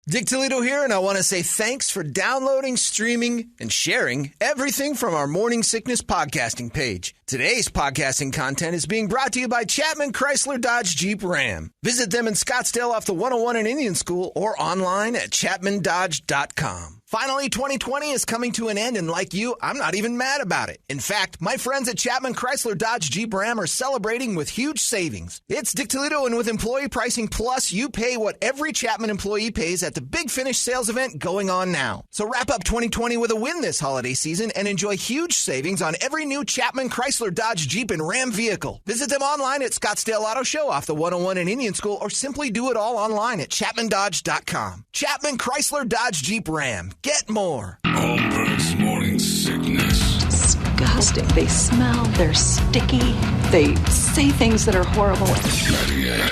Dick Toledo here, and I want to say thanks for downloading, streaming, and sharing everything from our Morning Sickness podcasting page. Today's podcasting content is being brought to you by Chapman Chrysler Dodge Jeep Ram. Visit them in Scottsdale off the 101 in Indian School or online at chapmandodge.com. Finally, 2020 is coming to an end, and like you, I'm not even mad about it. In fact, my friends at Chapman Chrysler Dodge Jeep Ram are celebrating with huge savings. It's Dick Toledo, and with Employee Pricing Plus, you pay what every Chapman employee pays at the Big Finish sales event going on now. So wrap up 2020 with a win this holiday season and enjoy huge savings on every new Chapman Chrysler Dodge Jeep and Ram vehicle. Visit them online at Scottsdale Auto Show off the 101 in Indian School, or simply do it all online at chapmandodge.com. Chapman Chrysler Dodge Jeep Ram. Get more. Holmberg's Morning Sickness. Disgusting. They smell. They're sticky. They say things that are horrible. 98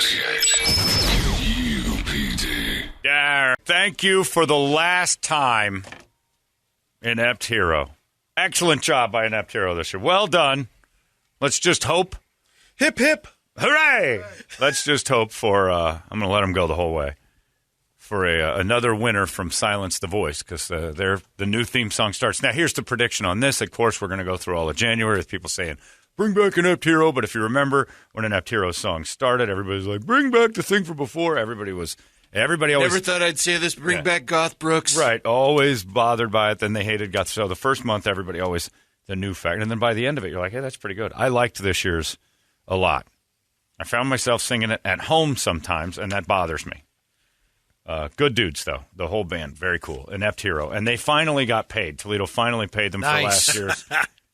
UPD. Yeah, thank you for the last time, Inept Hero. Excellent job by Inept Hero this year. Well done. Let's just hope. Hip, hip. Hooray! Let's just hope for, I'm going to let him go the whole way, for another winner from Silence the Voice, because the new theme song starts. Now, here's the prediction on this. Of course, we're going to go through all of January with people saying, bring back Inept Hero. But if you remember when Inept Hero's song started, everybody's like, bring back the thing from before. Everybody always... Never thought I'd say this. Bring back Garth Brooks. Right. Always bothered by it. Then they hated Garth. So the first month, everybody always the new fact. And then by the end of it, you're like, hey, that's pretty good. I liked this year's a lot. I found myself singing it at home sometimes, and that bothers me. Good dudes, though. The whole band. Very cool. Inept Hero. And they finally got paid. Toledo finally paid them for last year's.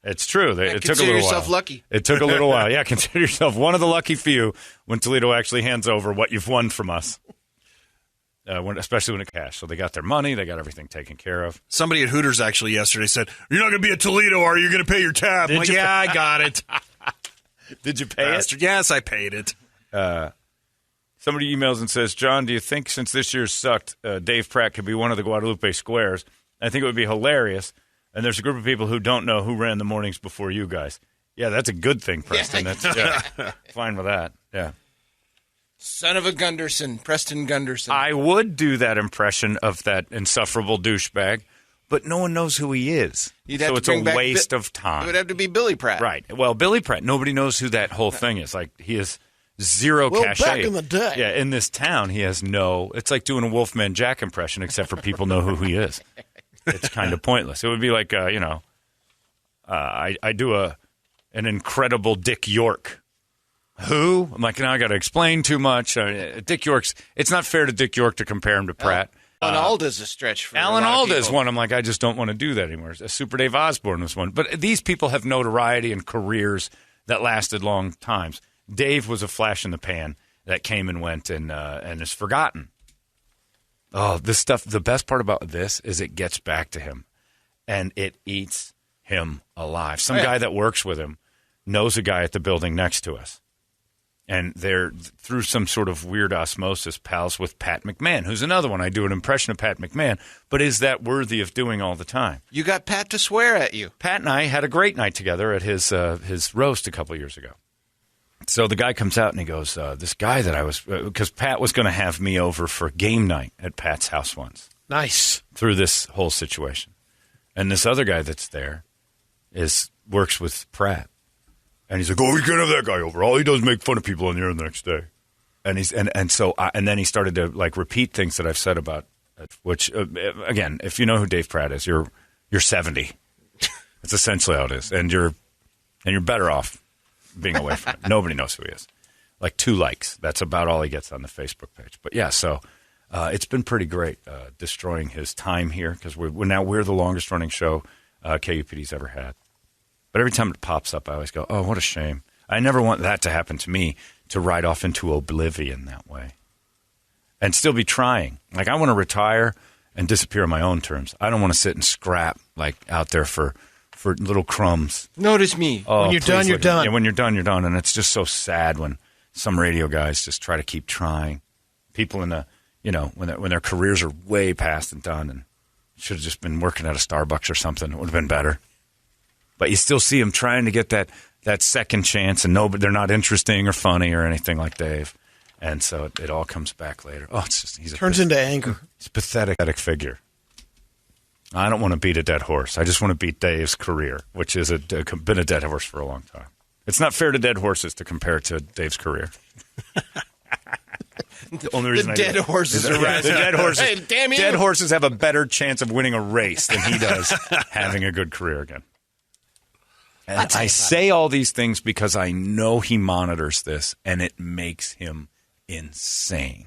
It's true. It took a little while. Consider yourself lucky. It took a little while. Yeah, consider yourself one of the lucky few when Toledo actually hands over what you've won from us. Especially when it cash. So they got their money. They got everything taken care of. Somebody at Hooters actually yesterday said, you're not going to be at Toledo, or you're going to pay your tab. I got it. Did you pay it? Yes, I paid it. Somebody emails and says, John, do you think since this year sucked, Dave Pratt could be one of the Guadalupe Squares? I think it would be hilarious. And there's a group of people who don't know who ran the mornings before you guys. Yeah, that's a good thing, Preston. That's fine with that. Yeah. Son of a Gunderson, Preston Gunderson. I would do that impression of that insufferable douchebag, but no one knows who he is. So it's a waste of time. It would have to be Billy Pratt. Right. Well, Billy Pratt, nobody knows who that whole thing is. Like, he has zero cachet. Back in the day. Yeah, in this town, he has no... It's like doing a Wolfman Jack impression, except for people know who he is. It's kind of pointless. It would be like, I do an incredible Dick York. Who? I'm like, now I got to explain too much. Dick York's... It's not fair to Dick York to compare him to Pratt. Alan Alda's a stretch for Alan a lot of Alda's people. one. I'm like, I just don't want to do that anymore. Super Dave Osborne was one. But these people have notoriety and careers that lasted long times. Dave was a flash in the pan that came and went and is forgotten. Oh, this stuff, the best part about this is it gets back to him, and it eats him alive. Some guy that works with him knows a guy at the building next to us. And they're, through some sort of weird osmosis, pals with Pat McMahon, who's another one. I do an impression of Pat McMahon, but is that worthy of doing all the time? You got Pat to swear at you. Pat and I had a great night together at his roast a couple years ago. So the guy comes out and he goes, this guy that I was, because Pat was going to have me over for game night at Pat's house once. Nice. Through this whole situation. And this other guy that's there works with Pratt. And he's like, oh, we can't have that guy over. All he does is make fun of people on the air the next day. And then he started to like repeat things that I've said about it, which again, if you know who Dave Pratt is, you're 70. That's essentially how it is, and you're better off being away from it. Nobody knows who he is. Like 2 likes. That's about all he gets on the Facebook page. But yeah, so it's been pretty great destroying his time here because we're the longest running show KUPD's ever had. But every time it pops up, I always go, oh, what a shame. I never want that to happen to me, to ride off into oblivion that way. And still be trying. Like, I want to retire and disappear on my own terms. I don't want to sit and scrap, like, out there for little crumbs. Notice me. Oh, when you're done, you're done. Yeah, when you're done, you're done. And it's just so sad when some radio guys just try to keep trying. People in the, when their careers are way past and done and should have just been working at a Starbucks or something. It would have been better. But you still see them trying to get that second chance, and they're not interesting or funny or anything like Dave. And so it all comes back later. Oh, it's just turns into anger. He's a pathetic figure. I don't want to beat a dead horse. I just want to beat Dave's career, which is been a dead horse for a long time. It's not fair to dead horses to compare it to Dave's career. The only reason dead horses are right. The dead horses. Hey, damn you. Dead horses have a better chance of winning a race than he does having a good career again. And I say all these things because I know he monitors this, and it makes him insane.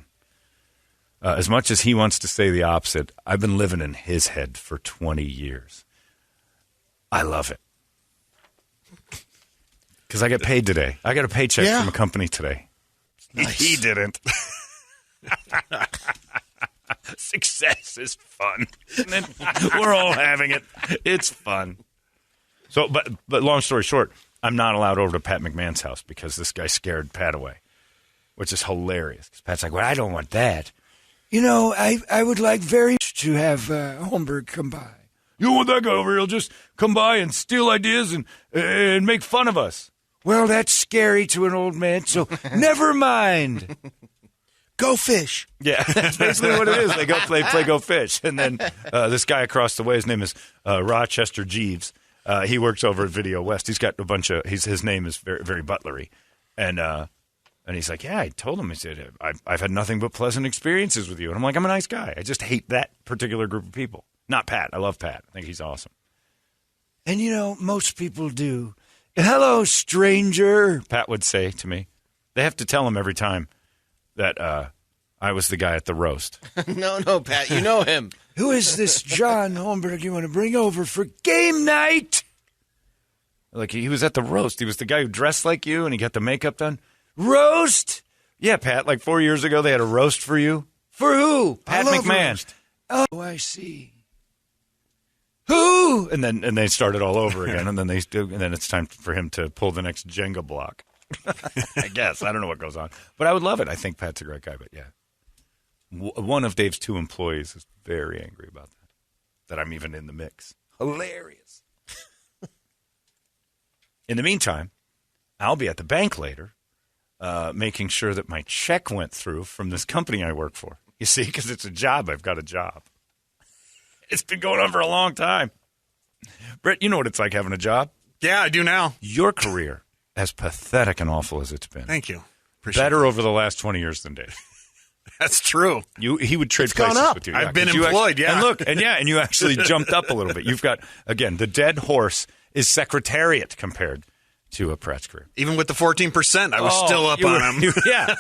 As much as he wants to say the opposite, I've been living in his head for 20 years. I love it. Because I get paid today. I got a paycheck from a company today. Nice. He didn't. Success is fun. We're all having it. It's fun. So, but long story short, I'm not allowed over to Pat McMahon's house because this guy scared Pat away, which is hilarious. Because Pat's like, well, I don't want that. You know, I would like very much to have Holmberg come by. You don't want that guy over here. He'll just come by and steal ideas and make fun of us. Well, that's scary to an old man, so never mind. Go fish. Yeah, that's basically what it is. They play go fish. And then this guy across the way, his name is Rochester Jeeves. He works over at Video West. He's got a bunch of his name is very, very butlery. And he's like, yeah, I told him. He said, I've had nothing but pleasant experiences with you. And I'm like, I'm a nice guy. I just hate that particular group of people. Not Pat. I love Pat. I think he's awesome. And, you know, most people do. Hello, stranger, Pat would say to me. They have to tell him every time that I was the guy at the roast. No, Pat, you know him. Who is this John Holmberg you want to bring over for game night? Like, he was at the roast. He was the guy who dressed like you, and he got the makeup done. Roast? Yeah, Pat, like 4 years ago, they had a roast for you. For who? Pat McMahon. Roast. Oh, I see. Who? And then they start it all over again, and then it's time for him to pull the next Jenga block. I guess. I don't know what goes on. But I would love it. I think Pat's a great guy, but yeah. One of Dave's 2 employees is very angry about that I'm even in the mix. Hilarious. In the meantime, I'll be at the bank later making sure that my check went through from this company I work for. You see, because it's a job. I've got a job. It's been going on for a long time. Brett, you know what it's like having a job? Yeah, I do now. Your career, as pathetic and awful as it's been. Thank you. Better over the last 20 years than Dave. That's true. He would trade places with you. I've been employed, And you actually jumped up a little bit. You've got, again, the dead horse is secretariat compared to a Pratt's career. Even with the 14%, I was still up on him. Yeah.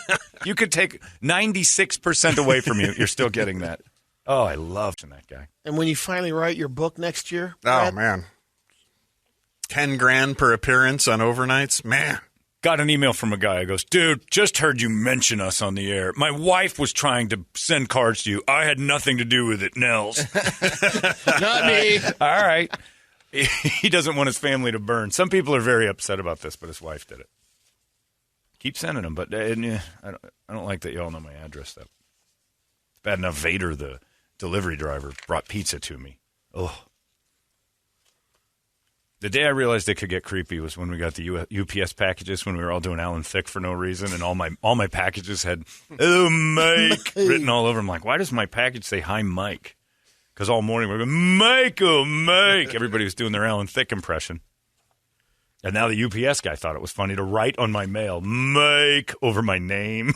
You could take 96% away from you. You're still getting that. Oh, I loved that guy. And when you finally write your book next year, Brad, oh man, $10,000 per appearance on overnights, man. Got an email from a guy who goes, dude, just heard you mention us on the air. My wife was trying to send cards to you. I had nothing to do with it, Nels. Not me. All right. He doesn't want his family to burn. Some people are very upset about this, but his wife did it. Keep sending them, but I don't like that you all know my address, though. It's bad enough Vader, the delivery driver, brought pizza to me. Oh. The day I realized it could get creepy was when we got the UPS packages when we were all doing Alan Thicke for no reason, and all my packages had "Oh Mike" written all over them. Like, why does my package say "Hi Mike"? Because all morning we were going, "Mike, oh Mike." Everybody was doing their Alan Thicke impression, and now the UPS guy thought it was funny to write on my mail "Mike" over my name,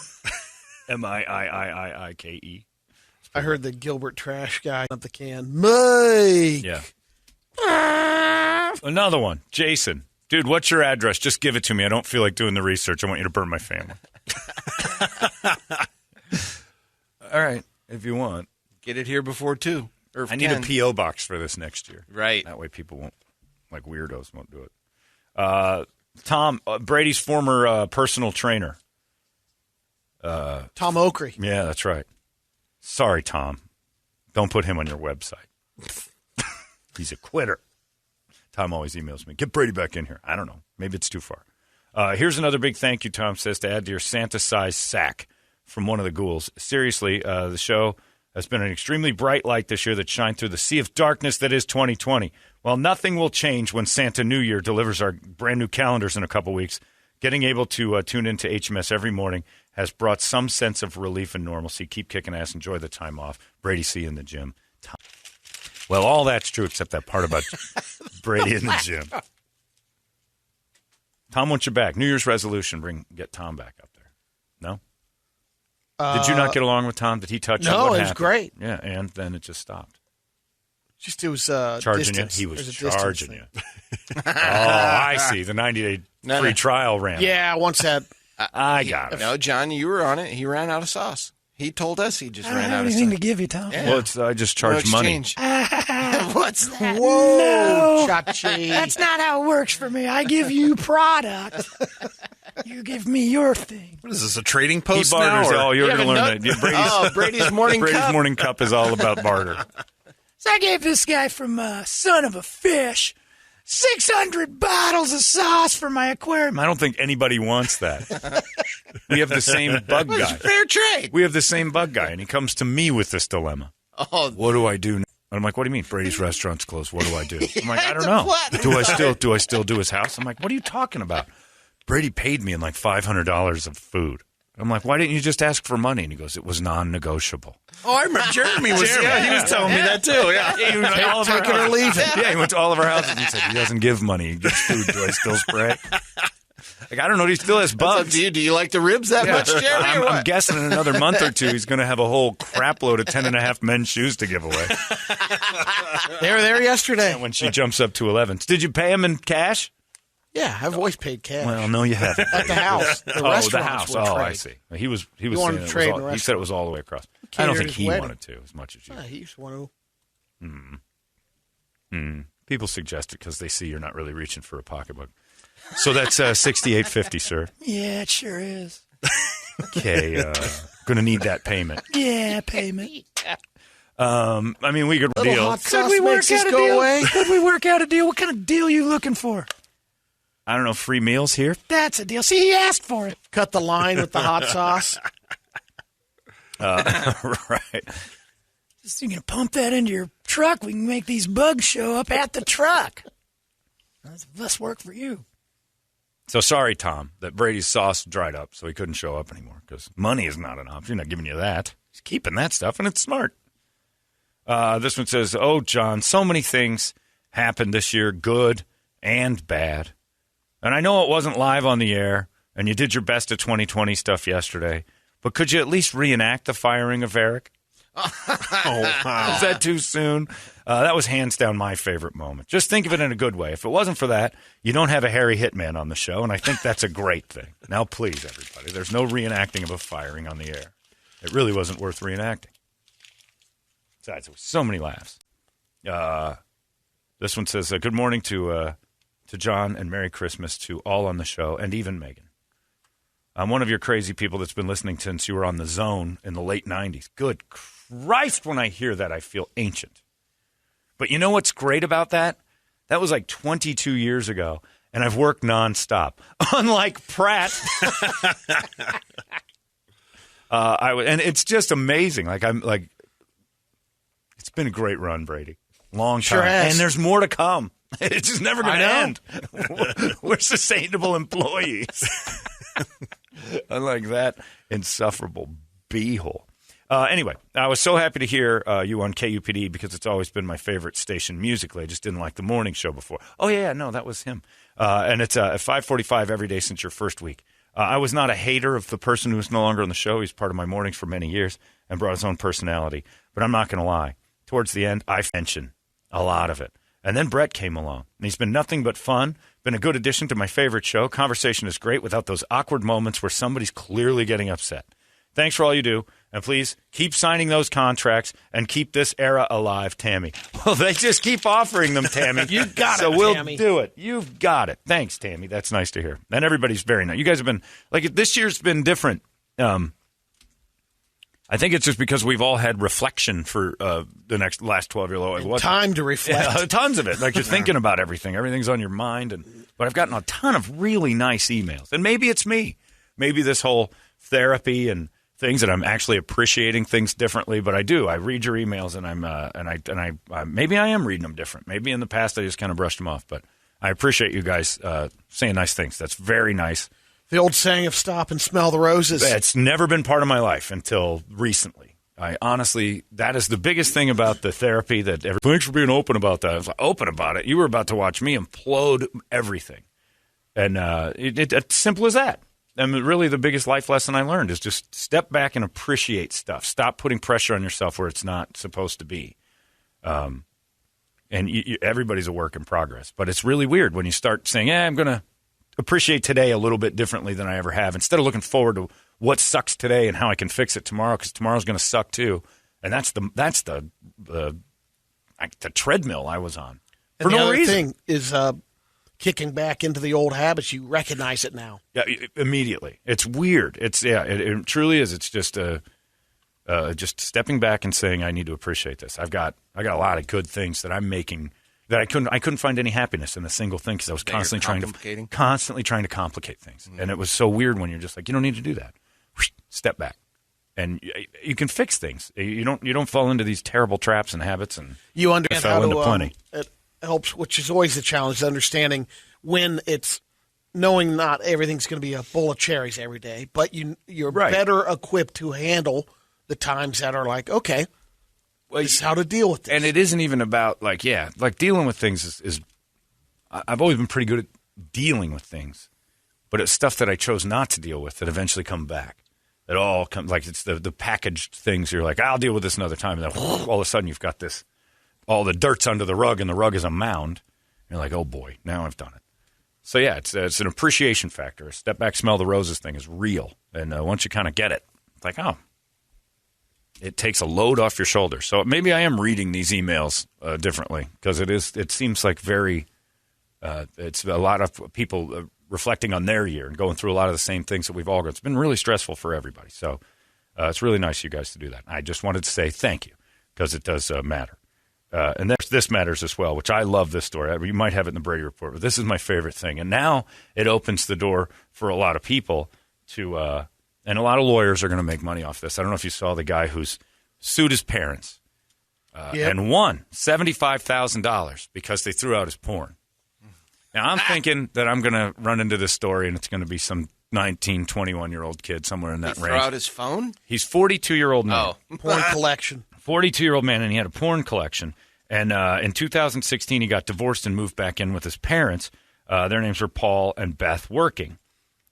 Miiiike. I heard the Gilbert trash guy up the can, Mike. Yeah. Another one. Jason. Dude, what's your address? Just give it to me. I don't feel like doing the research. I want you to burn my family. All right. If you want. Get it here before 2. I need a P.O. box for this next year. Right. That way people won't, like weirdos, won't do it. Tom, Brady's former personal trainer. Tom Okrey. Yeah, that's right. Sorry, Tom. Don't put him on your website. He's a quitter. Tom always emails me, get Brady back in here. I don't know. Maybe it's too far. Here's another big thank you, Tom says, to add to your Santa-sized sack from one of the ghouls. Seriously, the show has been an extremely bright light this year that shined through the sea of darkness that is 2020. Well, nothing will change when Santa New Year delivers our brand new calendars in a couple weeks. Getting able to tune into HMS every morning has brought some sense of relief and normalcy. Keep kicking ass. Enjoy the time off. Brady, see you in the gym. Tom. Well, all that's true except that part about Brady in the gym. Tom wants you back. New Year's resolution, get Tom back up there. No? Did you not get along with Tom? Did he touch you? No, What it was happened? great. Yeah, and then it just stopped. Just it was Charging distance. you? He was There's a distance charging thing. you. Oh, I see. The 90-day free trial ran. Yeah, once that. I got it. No, John, you were on it. He ran out of sauce. He told us he just I don't ran have out of anything sauce. to give you, Tom. Yeah. Well, I just No charge money. exchange. What's that? Whoa, No. Chachi. That's not how it works for me. I give you product. You give me your thing. What is this, a trading He post barters. now? Oh, you're You going to have a learn nut- that. Brady's morning Brady's cup. morning cup is all about barter. So I gave this guy from Son of a Fish 600 bottles of sauce for my aquarium. I don't think anybody wants that. We have the same bug guy. Fair trade. We have the same bug guy, and he comes to me with this dilemma. Oh, What do I do now? And I'm like, what do you mean? Brady's restaurant's closed. What do I do? I'm like, I don't The know. what? Do I still do his house? I'm like, what are you talking about? Brady paid me in like $500 of food. I'm like, why didn't you just ask for money? And he goes, it was non-negotiable. Oh, I remember Jeremy was. Yeah, he was telling me that too. Yeah. He went to all of our Take it or houses. leave it. Yeah, he went to all of our houses and said, he doesn't give money. He gives food. Do I still spray? Like, I don't know. He still has That's up bugs. to you. Do you like the ribs that much, Jeremy? I'm, or what? I'm guessing in another month or two, he's going to have a whole crap load of 10.5 men's shoes to give away. They were there yesterday. When she jumps up to 11. Did you pay him in cash? Yeah, I've always paid cash. Well, no, you haven't. At the house. The Oh, restaurants the house. will Oh, trade. I see. He was wanted saying to it trade was in all, the he said it was all the way across. I Catered don't think his he wedding. wanted to as much as you. Yeah, he used to want to. People suggest it because they see you're not really reaching for a pocketbook. So that's $68.50, sir. Yeah, it sure is. Okay, going to need that payment. Yeah, payment. I mean, we could Little deal. hot Could sauce we work makes this out a go deal? away. Could we work out a deal? What kind of deal are you looking for? I don't know, free meals here. That's a deal. See, he asked for it. Cut the line with the hot sauce. Right. Just you can pump that into your truck. We can make these bugs show up at the truck. That's less work for you. So sorry, Tom, that Brady's sauce dried up, so he couldn't show up anymore because money is not an option. He's not giving you that. He's keeping that stuff, and it's smart. This one says, oh, John, so many things happened this year, good and bad. And I know it wasn't live on the air, and you did your best at 2020 stuff yesterday, but could you at least reenact the firing of Eric? Oh, wow. Is that too soon? That was hands down my favorite moment. Just think of it in a good way. If it wasn't for that, you don't have a hairy hitman on the show, and I think that's a great thing. Now, please, everybody, there's no reenacting of a firing on the air. It really wasn't worth reenacting. Besides, there was so many laughs. This one says, good morning to John and Merry Christmas to all on the show, and even Megan. I'm one of your crazy people that's been listening since you were on The Zone in the late 90s. Good Christ, when I hear that, I feel ancient. But you know what's great about that? That was like 22 years ago, and I've worked nonstop. Unlike Pratt. And it's just amazing. It's been a great run, Brady. Long time. Sure has. And there's more to come. It's just never going to I know. end. We're sustainable employees. Unlike that insufferable beehole. Anyway, I was so happy to hear you on KUPD because it's always been my favorite station musically. I just didn't like the morning show before. Oh, yeah, no, that was him. And it's at 5:45 every day since your first week. I was not a hater of the person who's no longer on the show. He's part of my mornings for many years and brought his own personality. But I'm not going to lie. Towards the end, I mentioned a lot of it. And then Brett came along, and he's been nothing but fun, been a good addition to my favorite show. Conversation is great without those awkward moments where somebody's clearly getting upset. Thanks for all you do, and please keep signing those contracts and keep this era alive, Tammy. Well, they just keep offering them, Tammy. You got so it, we'll Tammy. do it. You've got it. Thanks, Tammy. That's nice to hear. And everybody's very nice. You guys have been, this year's been different. I think it's just because we've all had reflection for the last 12 years. Time to reflect. Yeah, tons of it. Like you're thinking about everything. Everything's on your mind. But I've gotten a ton of really nice emails. And maybe it's me. Maybe this whole therapy and things that I'm actually appreciating things differently. But I do. I read your emails, and maybe I am reading them different. Maybe in the past I just kind of brushed them off. But I appreciate you guys saying nice things. That's very nice. The old saying of stop and smell the roses. It's never been part of my life until recently. I honestly, that is the biggest thing about the therapy that thanks for being open about that. I was like, open about it. You were about to watch me implode everything. And it's simple as that. I mean, really the biggest life lesson I learned is just step back and appreciate stuff. Stop putting pressure on yourself where it's not supposed to be. And everybody's a work in progress. But it's really weird when you start saying, I'm going to appreciate today a little bit differently than I ever have. Instead of looking forward to what sucks today and how I can fix it tomorrow, because tomorrow's going to suck too. And that's the treadmill I was on for no reason. Thing is kicking back into the old habits. You recognize it now. Yeah, immediately. It's weird. It truly is. It's just just stepping back and saying I need to appreciate this. I got a lot of good things that I'm making that I couldn't find any happiness in a single thing because I was constantly trying to complicate things. And it was so weird when you're just like, you don't need to do that. Step back, and you can fix things. You don't fall into these terrible traps and habits. And you understand how into plenty. It helps, which is always the challenge, understanding when it's knowing not everything's going to be a bowl of cherries every day, but you're better equipped to handle the times that are like, okay, this is how to deal with this. And it isn't even about like dealing with things is I've always been pretty good at dealing with things, but it's stuff that I chose not to deal with that eventually come back. It all comes like it's the packaged things. You're like, I'll deal with this another time. And then all of a sudden you've got this, all the dirt's under the rug and the rug is a mound. You're like, oh boy, now I've done it. So yeah, it's an appreciation factor. A step back, smell the roses thing is real. And once you kind of get it, it's like, oh, it takes a load off your shoulders. So maybe I am reading these emails differently because it seems like it's a lot of people reflecting on their year and going through a lot of the same things that we've all got. It's been really stressful for everybody. So it's really nice of you guys to do that. I just wanted to say thank you because it does matter. And this matters as well, which I love this story. You might have it in the Brady Report, but this is my favorite thing. And now it opens the door for a lot of people to and a lot of lawyers are going to make money off this. I don't know if you saw the guy who's sued his parents and won $75,000 because they threw out his porn. Now, I'm thinking that I'm going to run into this story, and it's going to be some 19, 21-year-old kid somewhere in that range. Throw out his phone? He's 42-year-old man. Oh. Porn collection. 42-year-old man, and he had a porn collection. And in 2016, he got divorced and moved back in with his parents. Their names were Paul and Beth Working.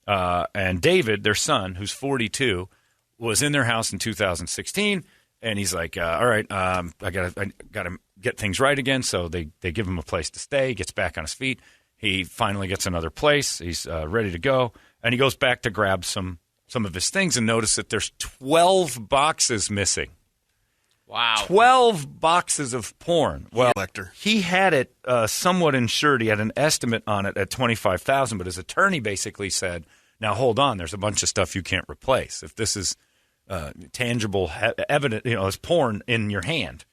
And David, their son, who's 42, was in their house in 2016, and he's like, all right, I gotta get things right again. So they give him a place to stay. He gets back on his feet. He finally gets another place. He's ready to go. And he goes back to grab some of his things and notice that there's 12 boxes missing. Wow. 12 boxes of porn. Well, Collector. he had it somewhat insured. He had an estimate on it at $25,000, but his attorney basically said, now hold on, there's a bunch of stuff you can't replace. If this is tangible evidence, it's porn in your hand.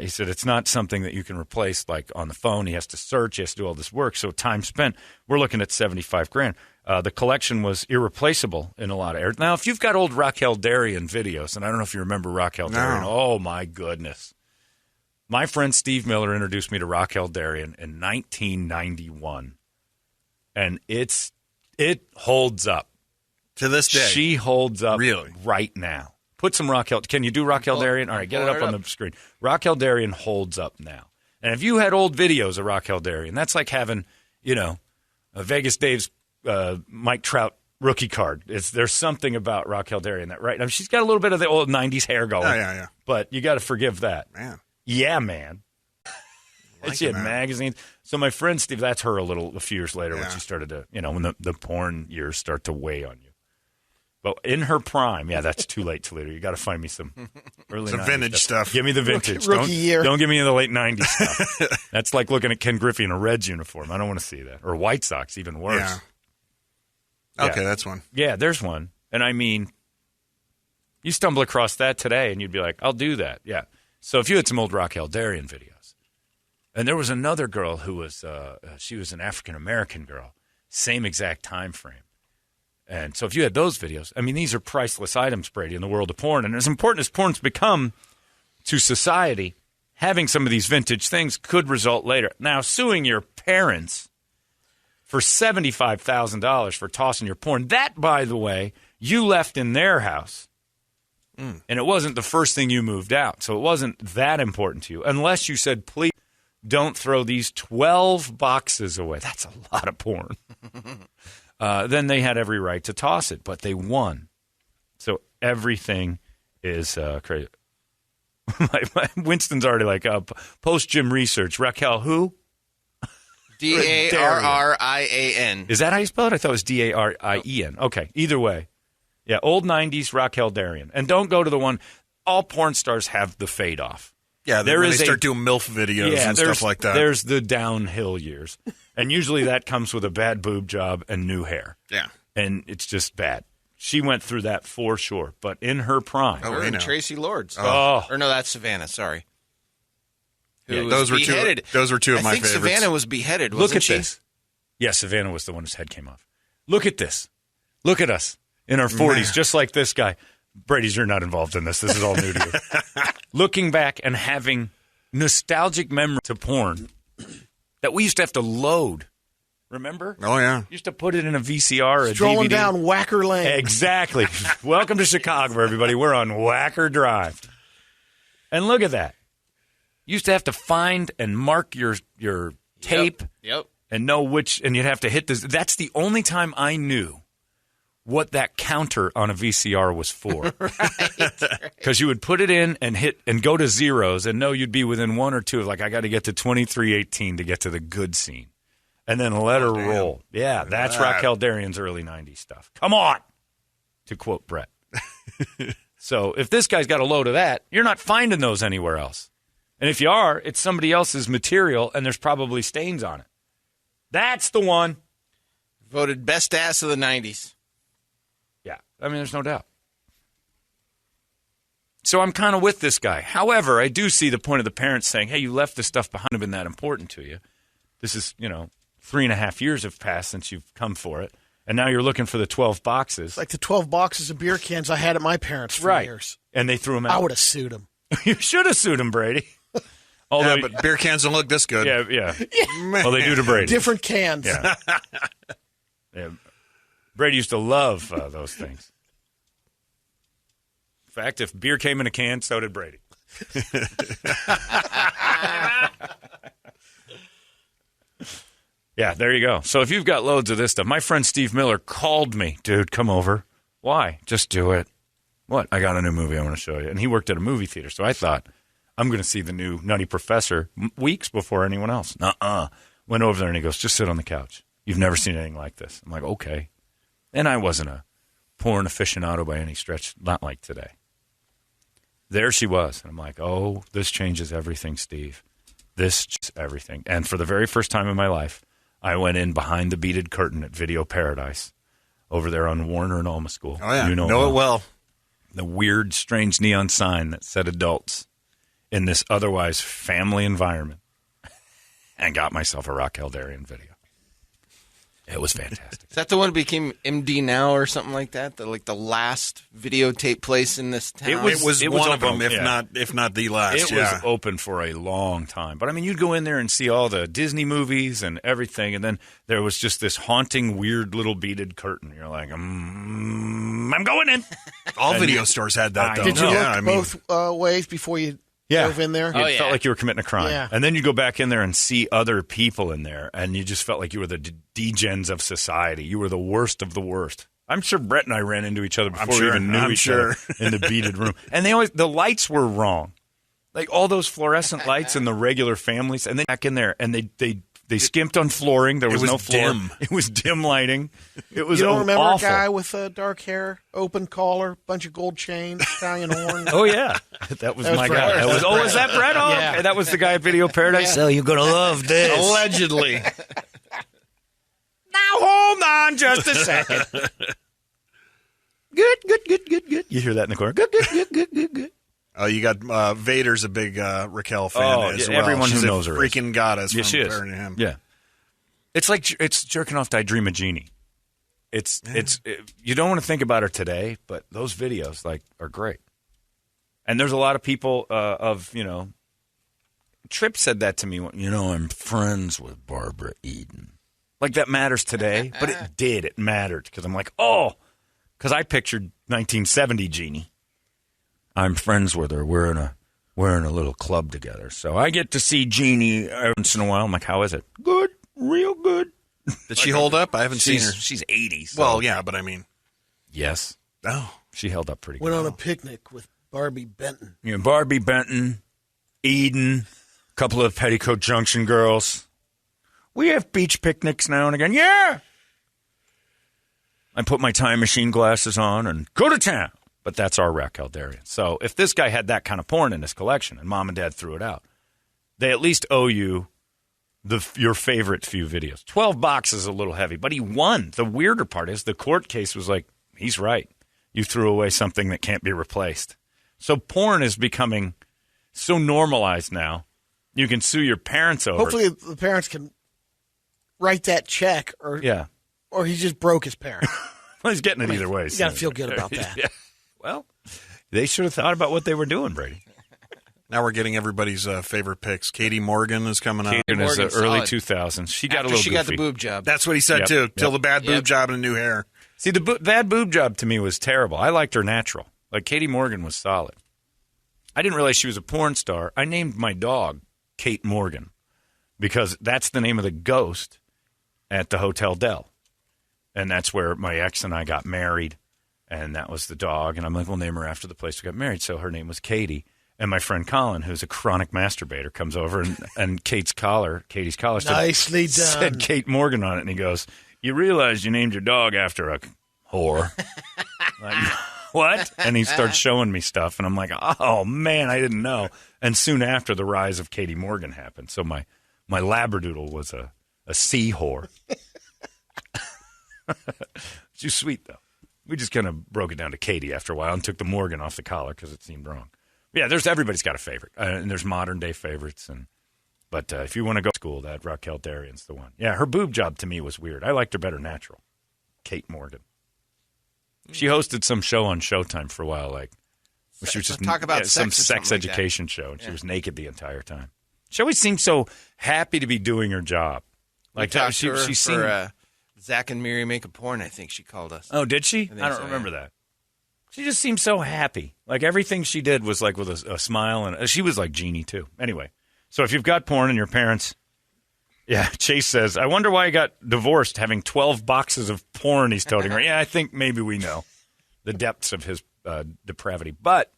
He said it's not something that you can replace like on the phone. He has to search. He has to do all this work. So time spent, we're looking at $75,000. The collection was irreplaceable in a lot of areas. Now, if you've got old Raquel Darrian videos, and I don't know if you remember Raquel Darrian. Oh, my goodness. My friend Steve Miller introduced me to Raquel Darrian in 1991, and it holds up. To this day. She holds up Really? right now. Put some Raquel. Can you do Raquel Darrian? All right, get it up on the screen. Raquel Darrian holds up now. And if you had old videos of Raquel Darrian, that's like having, a Vegas Dave's Mike Trout rookie card. There's something about Raquel Darrian that, right? I mean, she's got a little bit of the old 90s hair going. Yeah. But you got to forgive that. Man. Yeah, man. She had magazines. So my friend Steve, that's her a few years later when she started to, when the porn years start to weigh on you. But in her prime, that's too late, Toledo. You got to find me some early Some vintage stuff. Give me the vintage. Rookie year. Don't give me the late 90s stuff. That's like looking at Ken Griffey in a Reds uniform. I don't want to see that. Or White Sox, even worse. Yeah. Okay, that's one. Yeah, there's one. And I mean, you stumble across that today and you'd be like, I'll do that. Yeah. So if you had some old Raquel Darrian videos. And there was another girl who was, she was an African-American girl. Same exact time frame. And so if you had those videos, I mean, these are priceless items, Brady, in the world of porn. And as important as porn's become to society, having some of these vintage things could result later. Now, suing your parents for $75,000 for tossing your porn. That, by the way, you left in their house. And it wasn't the first thing you moved out. So it wasn't that important to you. Unless you said, please don't throw these 12 boxes away. That's a lot of porn. Then they had every right to toss it. But they won. So everything is crazy. Winston's already like, post-gym research. Raquel, who? Darrian. Is that how you spell it? I thought it was Darien. Okay, either way. Yeah, old 90s Raquel Darrian. And don't go to the one, all porn stars have the fade off. Yeah, they start doing MILF videos and stuff like that. There's the downhill years. And usually that comes with a bad boob job and new hair. Yeah. And it's just bad. She went through that for sure. But in her prime. Her and Tracy Lords. Oh. Or no, that's Savannah, sorry. Yeah, those were two of my favorites. Savannah was beheaded, wasn't Look at she? this. Yeah, Savannah was the one whose head came off. Look at this. Look at us in our 40s, just like this guy. Brady's, you're not involved in this. This is all new to you. Looking back and having nostalgic memory to porn that we used to have to load. Remember? Oh, yeah. Used to put it in a VCR or a Strolling DVD. down Whacker Lane. Exactly. Welcome to Chicago, everybody. We're on Whacker Drive. And look at that. You used to have to find and mark your tape Yep. and know which, and you'd have to hit this. That's the only time I knew what that counter on a VCR was for. Because you would put it in and hit and go to zeros and know you'd be within one or two of, like, I got to get to 23:18 to get to the good scene. And then let her roll. Yeah, that's Raquel Darrian's early 90s stuff. Come on, to quote Brett. So if this guy's got a load of that, you're not finding those anywhere else. And if you are, it's somebody else's material, and there's probably stains on it. That's the one. Voted best ass of the 90s. Yeah, I mean, there's no doubt. So I'm kind of with this guy. However, I do see the point of the parents saying, hey, you left this stuff behind, been that important to you. This is, 3.5 years have passed since you've come for it, and now you're looking for the 12 boxes. Like the 12 boxes of beer cans I had at my parents for years. And they threw them out. I would have sued them. You should have sued him, Brady. Although, but beer cans don't look this good. Yeah. Well, they do to Brady. Different cans. Yeah. Brady used to love those things. In fact, if beer came in a can, so did Brady. Yeah, there you go. So if you've got loads of this stuff, my friend Steve Miller called me. Dude, come over. Why? Just do it. What? I got a new movie I want to show you. And he worked at a movie theater, so I thought, I'm going to see the new Nutty Professor weeks before anyone else. Nuh-uh. Went over there, and he goes, just sit on the couch. You've never seen anything like this. I'm like, okay. And I wasn't a porn aficionado by any stretch, not like today. There she was. And I'm like, oh, this changes everything, Steve. This changes everything. And for the very first time in my life, I went in behind the beaded curtain at Video Paradise over there on Warner and Alma School. Oh, yeah. You know it well. The weird, strange neon sign that said adults in this otherwise family environment, and got myself a Raquel Darrian video. It was fantastic. Is that the one that became MD Now or something like that? The last videotape place in this town? It was one of them, yeah. if not the last. It was open for a long time. But, I mean, you'd go in there and see all the Disney movies and everything, and then there was just this haunting, weird little beaded curtain. You're like, I'm going in. All video stores had that, though. Did you look both ways before you dove in there? It felt like you were committing a crime. Yeah. And then you go back in there and see other people in there, and you just felt like you were the degens of society. You were the worst of the worst. I'm sure Brett and I ran into each other before we even knew each other in the beaded room. And the lights were wrong. Like all those fluorescent lights in the regular families, and then back in there, and they skimped on flooring. There was no floor. Dim. It was dim lighting. It was You don't remember awful. a guy with dark hair, open collar, bunch of gold chains, Italian horn? Oh, yeah. That was my guy. Brett. Was that Brett? Oh, Yeah. okay. That was the guy at Video Paradise. So you're going to love this. Allegedly. Now, hold on just a second. Good. You hear that in the corner. Good. Oh, you got Vader's a big Raquel fan as well. Everyone She's who knows a her is. freaking goddess Yeah, from she is. comparing to him. Yeah. It's like it's jerking off to I Dream of Jeannie. You don't want to think about her today, but those videos are great. And there's a lot of people Tripp said that to me. I'm friends with Barbara Eden. like that matters today, but it did. It mattered because I'm like, because I pictured 1970 Jeannie. I'm friends with her. We're in a little club together, so I get to see Jeannie once in a while. I'm like, how is it? Good, real good. Did she hold up? I haven't seen her. She's 80. So. Well, yeah, but I mean, yes. Oh, she held up pretty good. Went on a picnic with Barbie Benton. You know, Barbie Benton, Eden, a couple of Petticoat Junction girls. We have beach picnics now and again. Yeah. I put my time machine glasses on and go to town. But that's our Raquel Darian. So if this guy had that kind of porn in his collection and mom and dad threw it out, they at least owe you your favorite few videos. 12 boxes is a little heavy, but he won. The weirder part is the court case was like, he's right. You threw away something that can't be replaced. So porn is becoming so normalized now. You can sue your parents over Hopefully the parents can write that check or he just broke his parent. Well, he's getting it either way. You got to feel good about that. Yeah. Well, they should have thought about what they were doing, Brady. Now we're getting everybody's favorite picks. Katie Morgan is coming out. Katie is the early 2000s. She got a little She goofy. got the boob job. That's what he said, too. Till the bad boob job and the new hair. See, the bad boob job to me was terrible. I liked her natural. Like, Katie Morgan was solid. I didn't realize she was a porn star. I named my dog Kate Morgan because that's the name of the ghost at the Hotel Del. And that's where my ex and I got married. And that was the dog. And I'm like, we'll name her after the place we got married. So her name was Katie. And my friend Colin, who's a chronic masturbator, comes over and Katie's collar Nicely said Kate Morgan on it. And he goes, you realize you named your dog after a whore. Like, what? And he starts showing me stuff. And I'm like, oh, man, I didn't know. And soon after, the rise of Katie Morgan happened. So my Labradoodle was a sea whore. She's sweet, though. We just kind of broke it down to Katie after a while and took the Morgan off the collar because it seemed wrong. Yeah, everybody's got a favorite, and there's modern day favorites. But if you want to go to school, that Raquel Darian's the one. Yeah, her boob job to me was weird. I liked her better natural. Kate Morgan. She hosted some show on Showtime for a while, like she was just talk about some sex or sex something like education show, and she was naked the entire time. She always seemed so happy to be doing her job. Like we talked she to her seemed. for Zach and Miri Make a Porn, I think she called us. Oh, did she? I don't so, remember that. She just seemed so happy. Like everything she did was like with a smile, and she was like Jeannie too. Anyway, so if you've got porn and your parents, Chase says, I wonder why he got divorced having 12 boxes of porn he's toting her. Yeah, I think maybe we know the depths of his depravity, but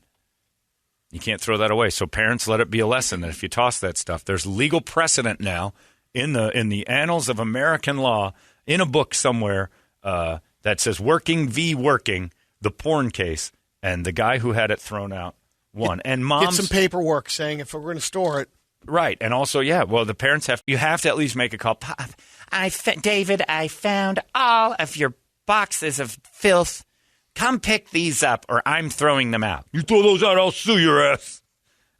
you can't throw that away. So parents, let it be a lesson that if you toss that stuff, there's legal precedent now in the annals of American law in a book somewhere that says working v. working, the porn case, and the guy who had it thrown out won. And get some paperwork saying if we're going to store it. Right. And also, the parents you have to at least make a call. David, I found all of your boxes of filth. Come pick these up or I'm throwing them out. You throw those out, I'll sue your ass.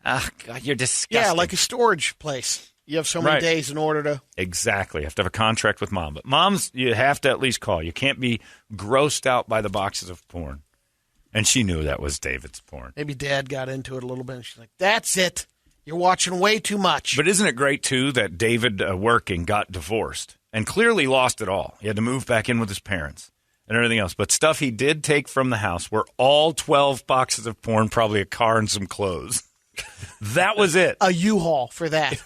Oh, God, you're disgusting. Yeah, like a storage place. You have so many days in order to... Exactly. You have to have a contract with mom. But moms, you have to at least call. You can't be grossed out by the boxes of porn. And she knew that was David's porn. Maybe Dad got into it a little bit. And she's like, that's it. You're watching way too much. But isn't it great, too, that David, working, got divorced and clearly lost it all? He had to move back in with his parents and everything else. But stuff he did take from the house were all 12 boxes of porn, probably a car and some clothes. That was it. A U-Haul for that.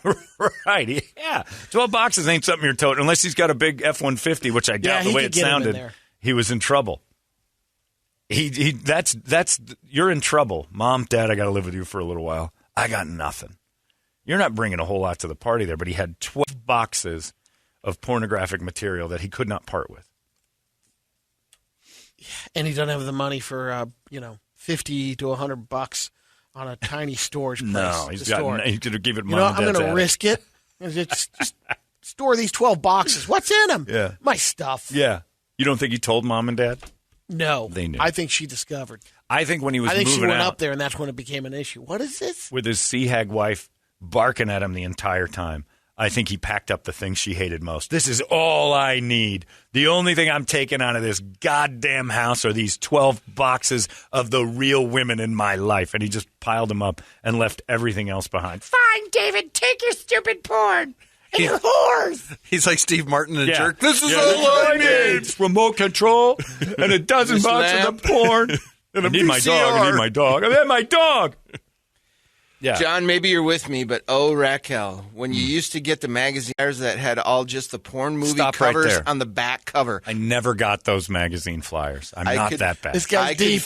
Right. Yeah. 12 boxes ain't something you're toting. Unless he's got a big F-150, which I doubt the way it sounded. He was in trouble. That's you're in trouble. Mom, Dad, I got to live with you for a little while. I got nothing. You're not bringing a whole lot to the party there, but he had 12 boxes of pornographic material that he could not part with. And he doesn't have the money for, $50 to $100 on a tiny storage place. No, he's going to give it money. I'm going to risk it. Just store these 12 boxes. What's in them? Yeah. My stuff. Yeah. You don't think he told Mom and Dad? No. They knew. I think she discovered. I think when he was moving out. she went up there, and that's when it became an issue. What is this? With his sea hag wife barking at him the entire time. I think he packed up the thing she hated most. This is all I need. The only thing I'm taking out of this goddamn house are these 12 boxes of the real women in my life. And he just piled them up and left everything else behind. Fine, David, take your stupid porn. You're whores. He's like Steve Martin and Jerk. This is all I need. It's remote control and a dozen This boxes lamp. of porn. I need my dog. I need my dog. I need my dog. Yeah. John, maybe you're with me, but Raquel, when you used to get the magazines that had all just the porn movie Stop right covers there. on the back cover, I never got those magazine flyers. I'm I not could- that bad. This guy's I deep.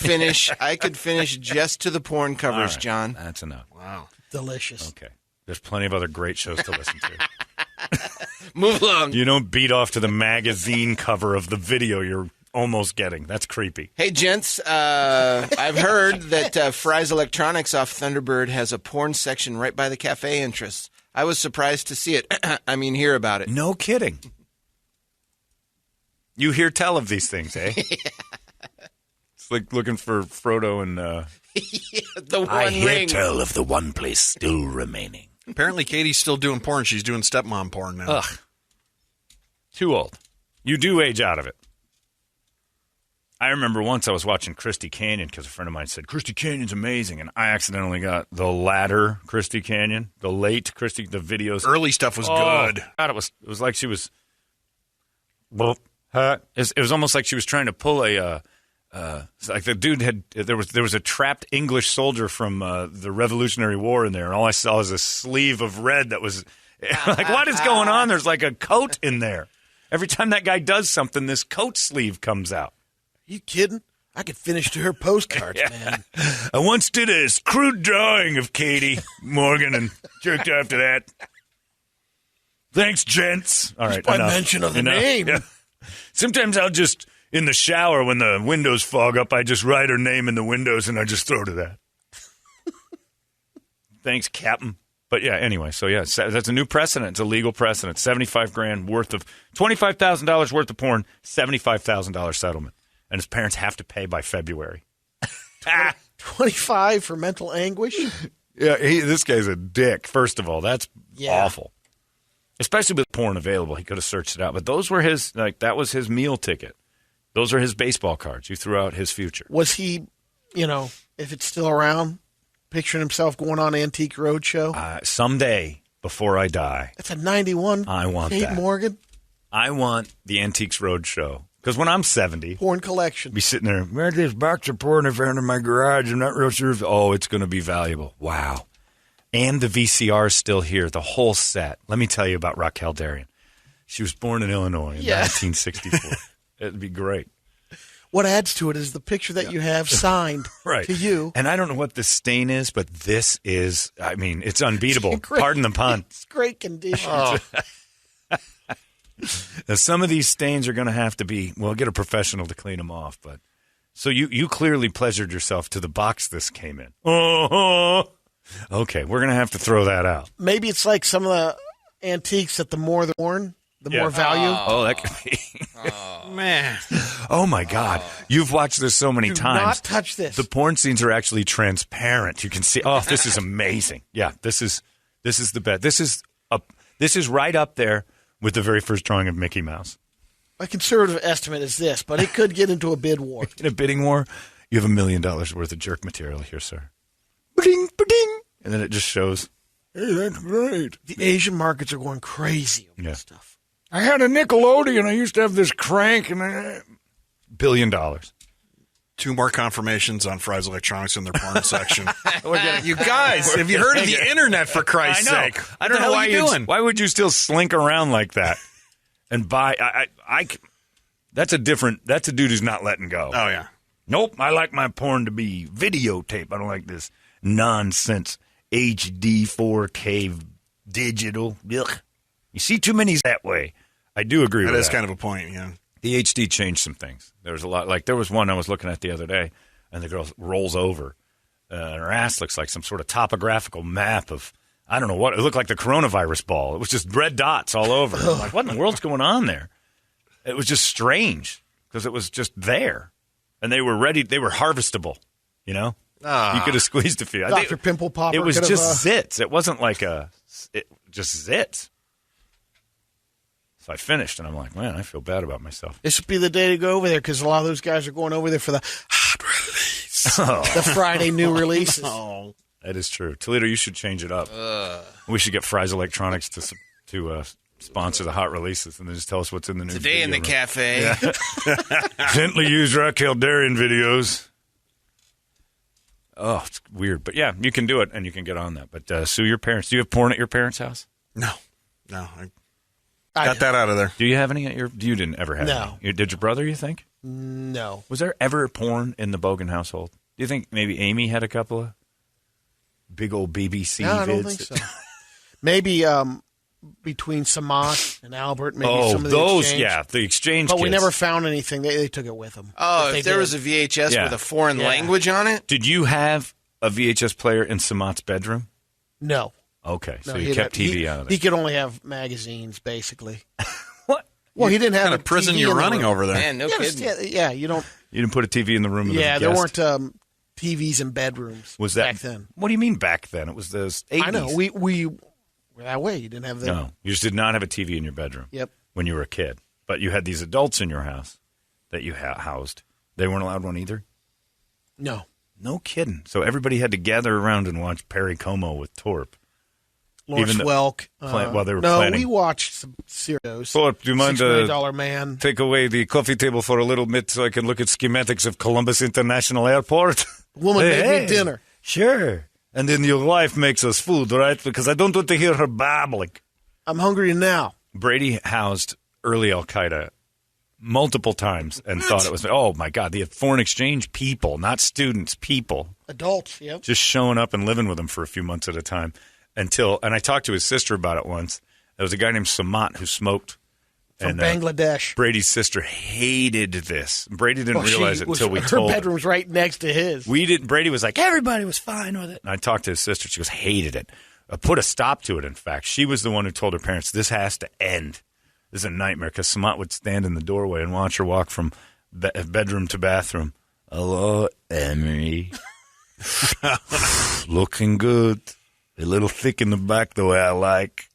could finish just to the porn covers, All right. John. That's enough. Wow. Delicious. Okay. There's plenty of other great shows to listen to. Move along. You don't beat off to the magazine cover of the video you're almost getting. That's creepy. Hey, gents, I've heard that Fry's Electronics off Thunderbird has a porn section right by the cafe entrance. I was surprised to see it. Hear about it. No kidding. You hear tell of these things, eh? It's like looking for Frodo and... The one ring. tell of the one place still remaining. Apparently, Katie's still doing porn. She's doing stepmom porn now. Ugh. Too old. You do age out of it. I remember once I was watching Christy Canyon because a friend of mine said, Christy Canyon's amazing. And I accidentally got the latter Christy Canyon, the late Christy, the videos. Early stuff was good. God, it was like she was... It was almost like she was trying to pull a... like the dude had... There was a trapped English soldier from the Revolutionary War in there, and all I saw was a sleeve of red that was... like, what is going on? There's like a coat in there. Every time that guy does something, this coat sleeve comes out. You kidding? I could finish to her postcards, man. I once did a crude drawing of Katie Morgan and jerked after that. Thanks, gents. All right, by enough. mention of the Enough. name. Yeah. Sometimes I'll just, in the shower when the windows fog up, I just write her name in the windows and I just throw to that. Thanks, Captain. But yeah, anyway, so yeah, that's a new precedent. It's a legal precedent. $75,000 worth of $25,000 worth of porn, $75,000 settlement, and his parents have to pay by February. 25 for mental anguish? Yeah, this guy's a dick. First of all, that's awful. Especially with porn available, he could have searched it out. But those were his, that was his meal ticket. Those are his baseball cards. You threw out his future. Was he, if it's still around, picturing himself going on Antique Roadshow? Someday, before I die, That's a 91. I want Kate that. Morgan. I want the Antiques Roadshow. Because when I'm 70, Porn collection. be sitting there, where's this box of porn I found in my garage? I'm not real sure. It's going to be valuable. Wow. And the VCR is still here, the whole set. Let me tell you about Raquel Darien. She was born in Illinois in 1964. It'd be great. What adds to it is the picture that you have signed Right. to you. And I don't know what this stain is, but this is, it's unbeatable. Pardon the pun. It's great condition. Now, some of these stains are going to have to be, get a professional to clean them off. But so you clearly pleasured yourself to the box this came in. Okay, we're going to have to throw that out. Maybe it's like some of the antiques that the more they're worn, the more value. Oh, that could be. Man. Oh, my God. You've watched this so many Do times. not touch this. The porn scenes are actually transparent. You can see. Oh, this is amazing. Yeah, this is the best. This is right up there with the very first drawing of Mickey Mouse. My conservative estimate is this, but it could get into a bid war. In a bidding war, you have $1 million worth of jerk material here, sir. Ba-ding, ba-ding. And then it just shows, hey, that's great. The Asian markets are going crazy over this stuff. I had a Nickelodeon. I used to have this crank. And $1 billion. 2 more confirmations on Fry's Electronics in their porn section. You guys, have you heard of the internet, for Christ's sake? I don't know why you're doing. Why would you still slink around like that and buy? That's a dude who's not letting go. Oh, yeah. Nope, I like my porn to be videotape. I don't like this nonsense HD 4K digital. Ugh. You see too many that way. I do agree with that. That is kind of a point, yeah. The HD changed some things. There was a lot. Like, there was one I was looking at the other day, and the girl rolls over, and her ass looks like some sort of topographical map of, I don't know what. It looked like the coronavirus ball. It was just red dots all over. I'm like, what in the world's going on there? It was just strange because it was just there. And they were ready. They were harvestable, you know? You could have squeezed a few. Dr. Pimple Popper. It was could just have, zits. It wasn't like just zits. So I finished, and I'm like, man, I feel bad about myself. This would be the day to go over there because a lot of those guys are going over there for the hot release. The Friday new releases. That is true. Toledo, you should change it up. We should get Fry's Electronics to to sponsor the hot releases and then just tell us what's in the new Today in the video room. cafe. Yeah. Gently used Raquel Darian videos. Oh, it's weird. But yeah, you can do it and you can get on that. But sue your parents. Do you have porn at your parents' house? No. I got that out of there. Do you have any at your... You didn't ever have No. any. Did your brother, you think? No. Was there ever porn in the Bogan household? Do you think maybe Amy had a couple of big old BBC No, I don't vids? think so. Maybe between Samat and Albert, maybe Oh, some of the those, exchange. yeah, the exchange But we kids. never found anything. They took it with them. Oh, they if there did. was a VHS Yeah. with a foreign Yeah. language on it? Did you have a VHS player in Samat's bedroom? No. Okay, so No, you he'd kept have- TV out of He it. could only have magazines, basically. What? Well, he didn't have What kind a of prison TV you're in the running room. over there? Man, no Yeah, kidding. yeah, you don't. You didn't put a TV in the room of Yeah, the there guest? weren't TVs in bedrooms. Was that back then? What do you mean back then? It was the 80s. I know. We were that way. You didn't have the. No, you just did not have a TV in your bedroom. Yep. When you were a kid, but you had these adults in your house that you housed. They weren't allowed one either. No. No kidding. So everybody had to gather around and watch Perry Como with Torp. Lawrence Even the- Welk. while they were no, planning. we watched some serios. Torp, do you mind $6 Million Man. take away the coffee table for a little bit so I can look at schematics of Columbus International Airport? Woman made me dinner. Sure. And then your wife makes us food, right? Because I don't want to hear her babbling. I'm hungry now. Brady housed early Al-Qaeda multiple times and thought it was, oh, my God, the foreign exchange people, not students, people, Adults. Yep. just showing up and living with him for a few months at a time and I talked to his sister about it once. There was a guy named Samat who smoked. From Bangladesh. Brady's sister hated this. Brady didn't Well, realize she it was- until we her told him. bedroom's right next to his. We didn't. Brady was like, Everybody was fine with it. and I talked to his sister. She goes, hated it. Put a stop to it, in fact. She was the one who told her parents, this has to end. This is a nightmare because Samat would stand in the doorway and watch her walk from bedroom to bathroom. Hello, Emery. Looking good. A little thick in the back the way I like.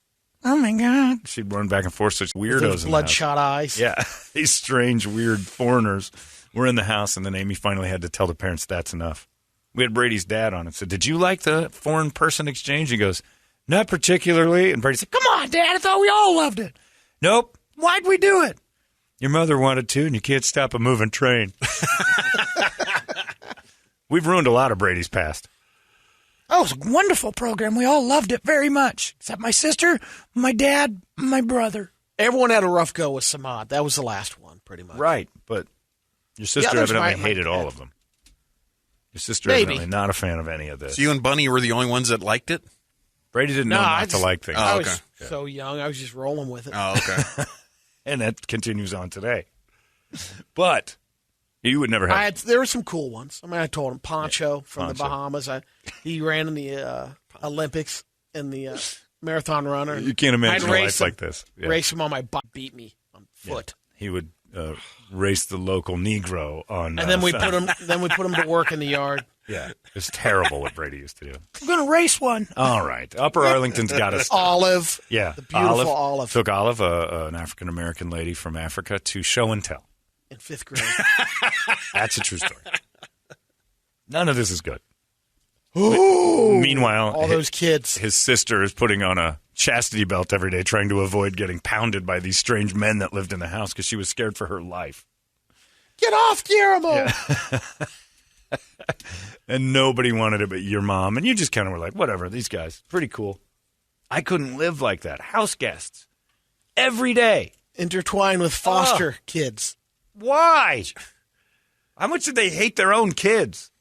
Oh, my God. She'd run back and forth such weirdos Those in the house. bloodshot eyes. Yeah, these strange, weird foreigners were in the house, and then Amy finally had to tell the parents that's enough. We had Brady's dad on and said, did you like the foreign person exchange? He goes, not particularly. And Brady said, Come on, Dad. I thought we all loved it. nope, Why'd we do it? your mother wanted to, and you can't stop a moving train. We've ruined a lot of Brady's past. Oh, it was a wonderful program. We all loved it very much, except my sister, my dad, my brother. Everyone had a rough go with Samad. That was the last one, pretty much. Right, but your sister others evidently might- hated all of them. Your sister Maybe. evidently not a fan of any of this. So you and Bunny were the only ones that liked it? Brady didn't know No, not I to just- like things. I Oh, was okay. so young. I was just rolling with it. Oh, okay. And that continues on today. But you would never have. There were some cool ones. I mean, I told him Poncho from the Poncho. Bahamas. He ran in the Olympics in the marathon runner. You can't imagine I'd a race life him, like this. Yeah. Race him on my butt, beat me on foot, He would race the local Negro on. and then we put him. Then we put him to work in the yard. Yeah, it's terrible what Brady used to do. I'm going to race one. All right, Upper Arlington's got us. Olive, Yeah, the beautiful Olive took Olive, an African American lady from Africa, to show and tell. in 5th grade. That's a true story. None of this is good. Meanwhile, All those kids. his sister is putting on a chastity belt every day, trying to avoid getting pounded by these strange men that lived in the house because she was scared for her life. Get off, Guillermo! And nobody wanted it but your mom. And you just kind of were like, whatever, these guys, pretty cool. I couldn't live like that. House guests. Every day. Intertwined with foster kids. Why? How much did they hate their own kids?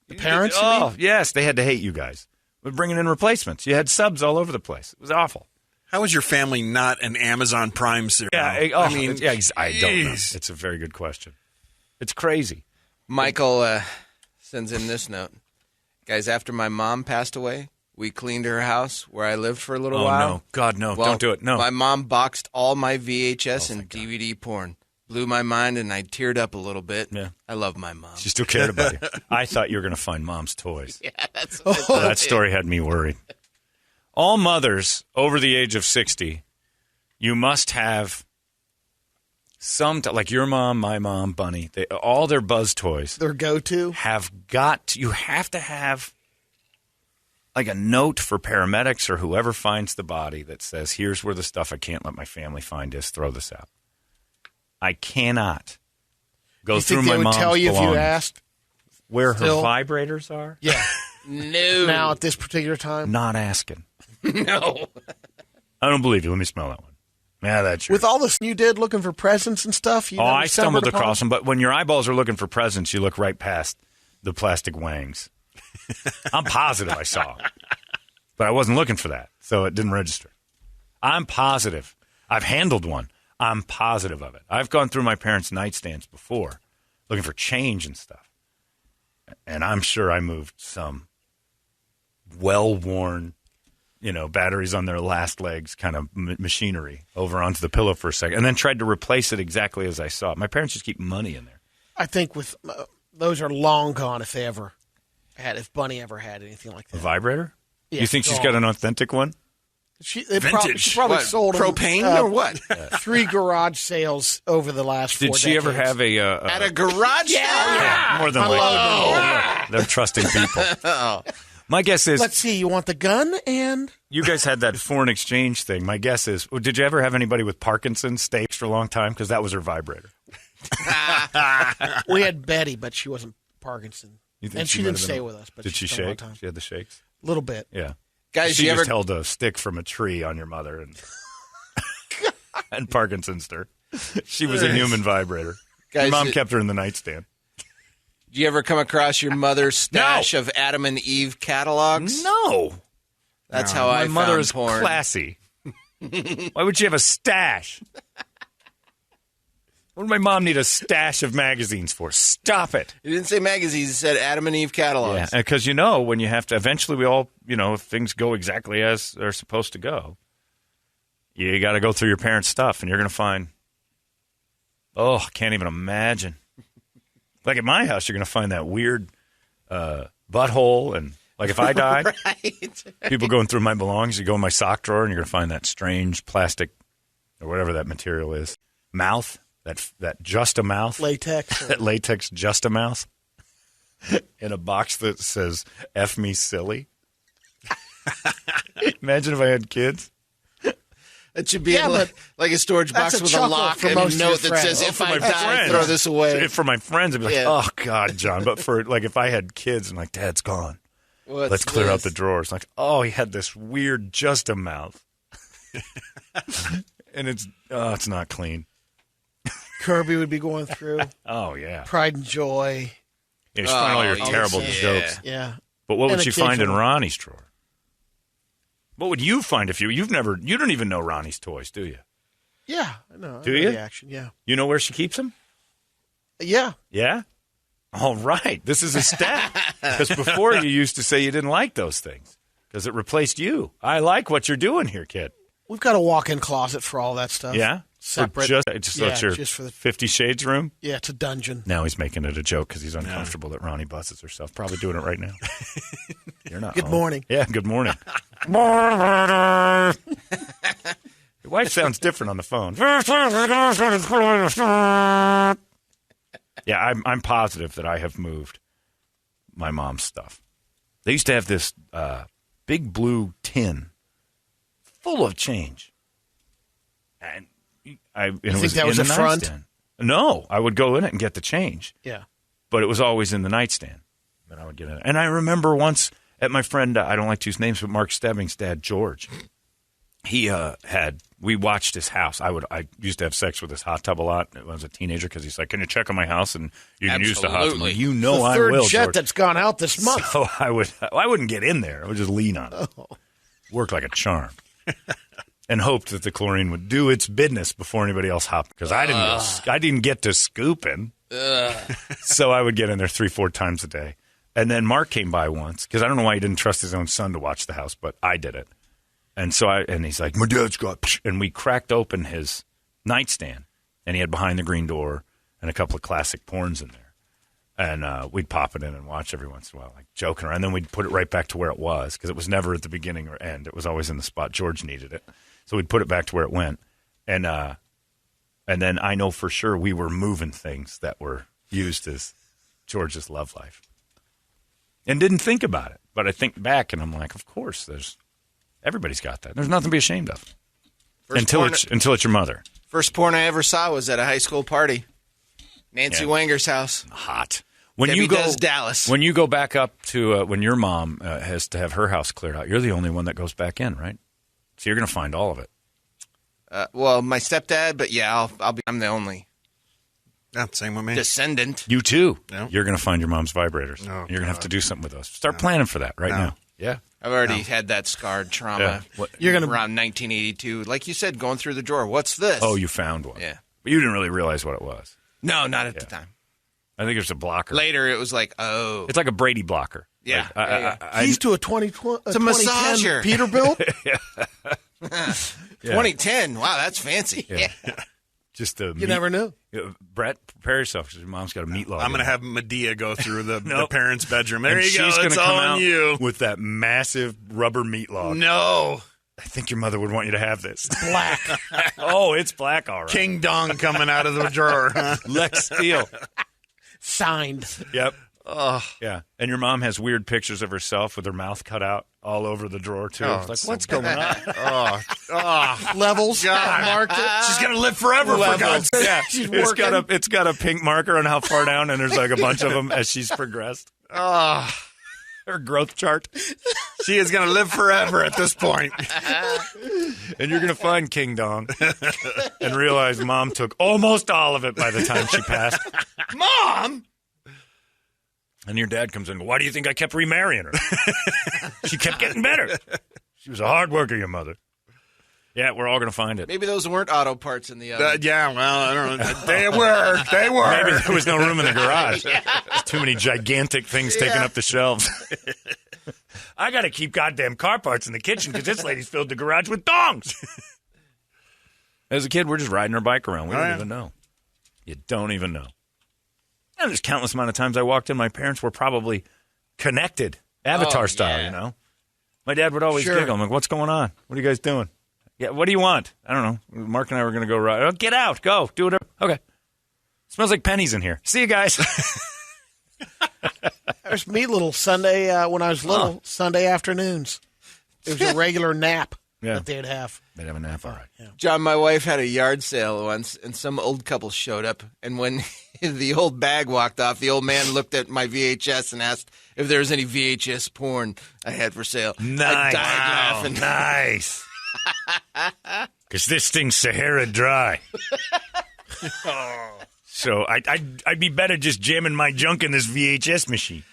The parents, you Oh, mean? yes, they had to hate you guys. We're bringing in replacements. You had subs all over the place. It was awful. How is your family not an Amazon Prime series? Yeah, I I mean, don't know. jeez. It's a very good question. It's crazy. Michael sends in this note. Guys, after my mom passed away, we cleaned her house where I lived for a little Oh, while. no. God, no. Well, Don't do it. No. My mom boxed all my VHS and DVD porn. Blew my mind, and I teared up a little bit. Yeah. I love my mom. She still cared about you. I thought you were going to find mom's toys. Yeah, that's That story had me worried. All mothers over the age of 60, you must have some, like your mom, my mom, Bunny, all their buzz toys Their go-to. you have to have like a note for paramedics or whoever finds the body that says, here's where the stuff I can't let my family find is. Throw this out. I cannot go You through think my they would mom's tell you if you belongings. asked? Where Still? her vibrators are? Yeah. No. Now at this particular time? Not asking. No. I don't believe you. Let me smell that one. Yeah, that's yours. With all this you did looking for presents and stuff? You I stumbled across them, but when your eyeballs are looking for presents, you look right past the plastic wangs. I'm positive I saw them. But I wasn't looking for that, so it didn't register. I'm positive. I've handled one. I'm positive of it. I've gone through my parents' nightstands before looking for change and stuff. And I'm sure I moved some well-worn, batteries on their last legs kind of machinery over onto the pillow for a second and then tried to replace it exactly as I saw it. My parents just keep money in there. I think with those are long gone if Bunny ever had anything like that. A vibrator? Yeah, You think she's gone. got an authentic one? She Vintage. probably What, sold them, propane or what? 3 garage sales over the last 4 Did she ever decades. have a At a garage sale? Yeah, more than likely. They're trusting people. My guess is Let's see, you want the gun and you guys had that foreign exchange thing. My guess is, did you ever have anybody with Parkinson's stay for a long time? Because that was her vibrator. we had Betty, but she wasn't Parkinson. You think And she might didn't have been stay a- with us. But Did she spent a lot of shake? time. She had the shakes? A little bit. Yeah. Guys, She you just ever held a stick from a tree on your mother and Parkinson's her. She was a human vibrator. Guys, Your mom kept her in the nightstand. did you ever come across your mother's stash of Adam and Eve catalogs? No. That's how I My mother found is porn. classy. Why would she have a stash? What did my mom need a stash of magazines for? Stop it. You didn't say magazines. You said Adam and Eve catalogs. Yeah, because when you have to, eventually we all, if things go exactly as they're supposed to go, you got to go through your parents' stuff, and you're going to find, I can't even imagine. Like at my house, you're going to find that weird butthole, and like if I die, Right. people going through my belongings, you go in my sock drawer, and you're going to find that strange plastic or whatever that material is, mouth, that just a mouth. Latex. That latex just a mouth in a box that says F me silly. Imagine if I had kids. It should be Yeah, like, but a storage that's box a with a chuckle lock for and a most of your note that friends. says, Oh, if for I my die, friends. throw this away. For my friends, I'd be like, Yeah. oh, God, John. But for, if I had kids, I'm like, Dad's gone. What's Let's clear out this? the drawers. Like, he had this weird just a mouth. And it's not clean. Kirby would be going through. Oh, yeah. Pride and Joy. You just find all your Oh, terrible yeah. jokes. Yeah. But what would And you find in occasionally- Ronnie's drawer? What would you find if you don't even know Ronnie's toys, do you? Yeah. I know. Do I know you? The action. Yeah. You know where she keeps them? Yeah. Yeah? All right. This is a step. Because before you used to say you didn't like those things because it replaced you. I like what you're doing here, kid. We've got a walk-in closet for all that stuff. Yeah? Separate. Just yeah, that's your just for the. 50 Shades room? Yeah, it's a dungeon. Now he's making it a joke because he's uncomfortable that Ronnie busses herself. Probably doing it right now. You're not Good home. morning. Yeah, good morning. Your wife sounds different on the phone. Yeah, I'm positive that I have moved my mom's stuff. They used to have this big blue tin full of change. And it think was that was in a the front? nightstand. No, I would go in it and get the change. Yeah. But it was always in the nightstand. And I would get in it. And I remember once at my friend, I don't like to use names, but Mark Stebbing's dad, George, we watched his house. I used to have sex with his hot tub a lot when I was a teenager because he's like, can you check on my house and you can use the hot tub? Absolutely. You know the I third will, jet George. that's gone out this month. So I wouldn't get in there. I would just lean on it. Worked like a charm. And hoped that the chlorine would do its business before anybody else hopped because I didn't get to scooping. So I would get in there 3-4 times a day. And then Mark came by once because I don't know why he didn't trust his own son to watch the house, but I did it. And so he's like, my dad's got, and we cracked open his nightstand, and he had Behind the Green Door and a couple of classic porns in there. And we'd pop it in and watch every once in a while, like joking around. And then we'd put it right back to where it was because it was never at the beginning or end. It was always in the spot George needed it. So we'd put it back to where it went. And then I know for sure we were moving things that were used as George's love life. and didn't think about it. But I think back, and I'm like, of course, everybody's got that. There's nothing to be ashamed of. Until it's your mother. First porn I ever saw was at a high school party. Nancy Wanger's house. Hot. Debbie Does Dallas. When you go back up to when your mom has to have her house cleared out, you're the only one that goes back in, right? So you're going to find all of it. Well, my stepdad, but yeah, I'm the only same with me. descendant. You too. No. You're going to find your mom's vibrators. Oh, you're going to have to do something with those. Start planning for that now. Yeah. I've already had that scarred trauma. Yeah. You're gonna around 1982, like you said, going through the drawer. What's this? Oh, you found one. Yeah. But you didn't really realize what it was. No, not at the time. I think it was a blocker. Later, it was like, oh, It's like a Brady blocker. Yeah. Like, Keys to a 2010 It's a massager. Peterbilt. 2010. Wow, that's fancy. Yeah. Just a You never knew. Brett, prepare yourself because your mom's got a meat log. I'm going to have Medea go through the parents' bedroom. There and you go. She's It's gonna come on out you. with that massive rubber meat log. No. I think your mother would want you to have this. Black. Oh, it's black, all right. King Dong coming out of the drawer. Lex Steele. Signed. Yep. Yeah. And your mom has weird pictures of herself with her mouth cut out all over the drawer, too. Oh, It's like, it's what's so going on? Levels. Marked it. She's going to live forever, for God's sake. Yeah. She's It's got a pink marker on how far down, and there's like a bunch of them as she's progressed. Her growth chart. She is going to live forever at this point. And you're going to find King Dong and realize Mom took almost all of it by the time she passed. Mom! And your dad comes in, why do you think I kept remarrying her? She kept getting better. She was a hard worker, your mother. Yeah, we're all going to find it. Maybe those weren't auto parts in the oven. Yeah, well, I don't know. They were. They were. Maybe there was no room in the garage. There's too many gigantic things taking up the shelves. I got to keep goddamn car parts in the kitchen because this lady's filled the garage with dongs. As a kid, we're just riding our bike around. We don't even know. You don't even know. And there's countless amount of times I walked in, my parents were probably connected, Avatar style, you know. My dad would always giggle. I'm like, what's going on? What are you guys doing? Yeah, what do you want? I don't know. Mark and I were going to go ride. Oh, get out. Go. Do whatever. Okay. Smells like pennies in here. See you guys. There's me little Sunday when I was little, Sunday afternoons. It was a regular nap that they'd have. They'd have a nap, all right. Yeah. John, my wife had a yard sale once, and some old couple showed up. And when the old bag walked off, the old man looked at my VHS and asked if there was any VHS porn I had for sale. Nice. I died laughing. Nice. Because this thing's Sahara dry. So I'd be better just jamming my junk in this VHS machine.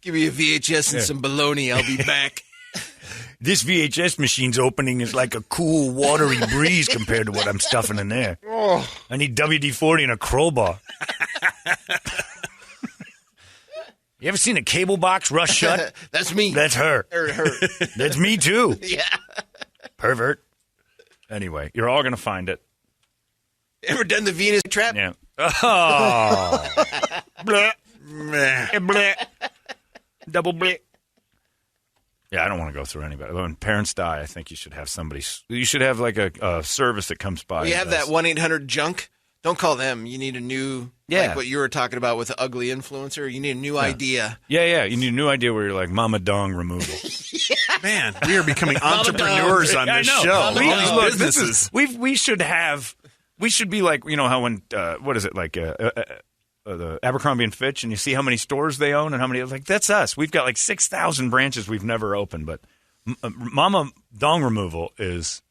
Give me a VHS and some bologna. I'll be back. This VHS machine's opening is like a cool, watery breeze compared to what I'm stuffing in there. I need WD-40 and a crowbar. You ever seen a cable box rush shut? That's me. That's her. Or her. That's me, too. Yeah. Pervert. Anyway, you're all going to find it. Ever done the Venus trap? Yeah. Oh. Bleh. Meh. Bleh. Double bleh. Yeah, I don't want to go through anybody. When parents die, I think you should have somebody. You should have like a service that comes by. You have that 1-800-JUNK. Don't call them. You need a new, like what you were talking about with the ugly influencer. You need a new idea. Yeah. You need a new idea where you're like Mama Dong removal. Man, we are becoming entrepreneurs on this show. All these businesses. We should be like, you know how when, what is it, like the Abercrombie and Fitch, and you see how many stores they own and how many, like, that's us. We've got like 6,000 branches we've never opened, but Mama Dong removal is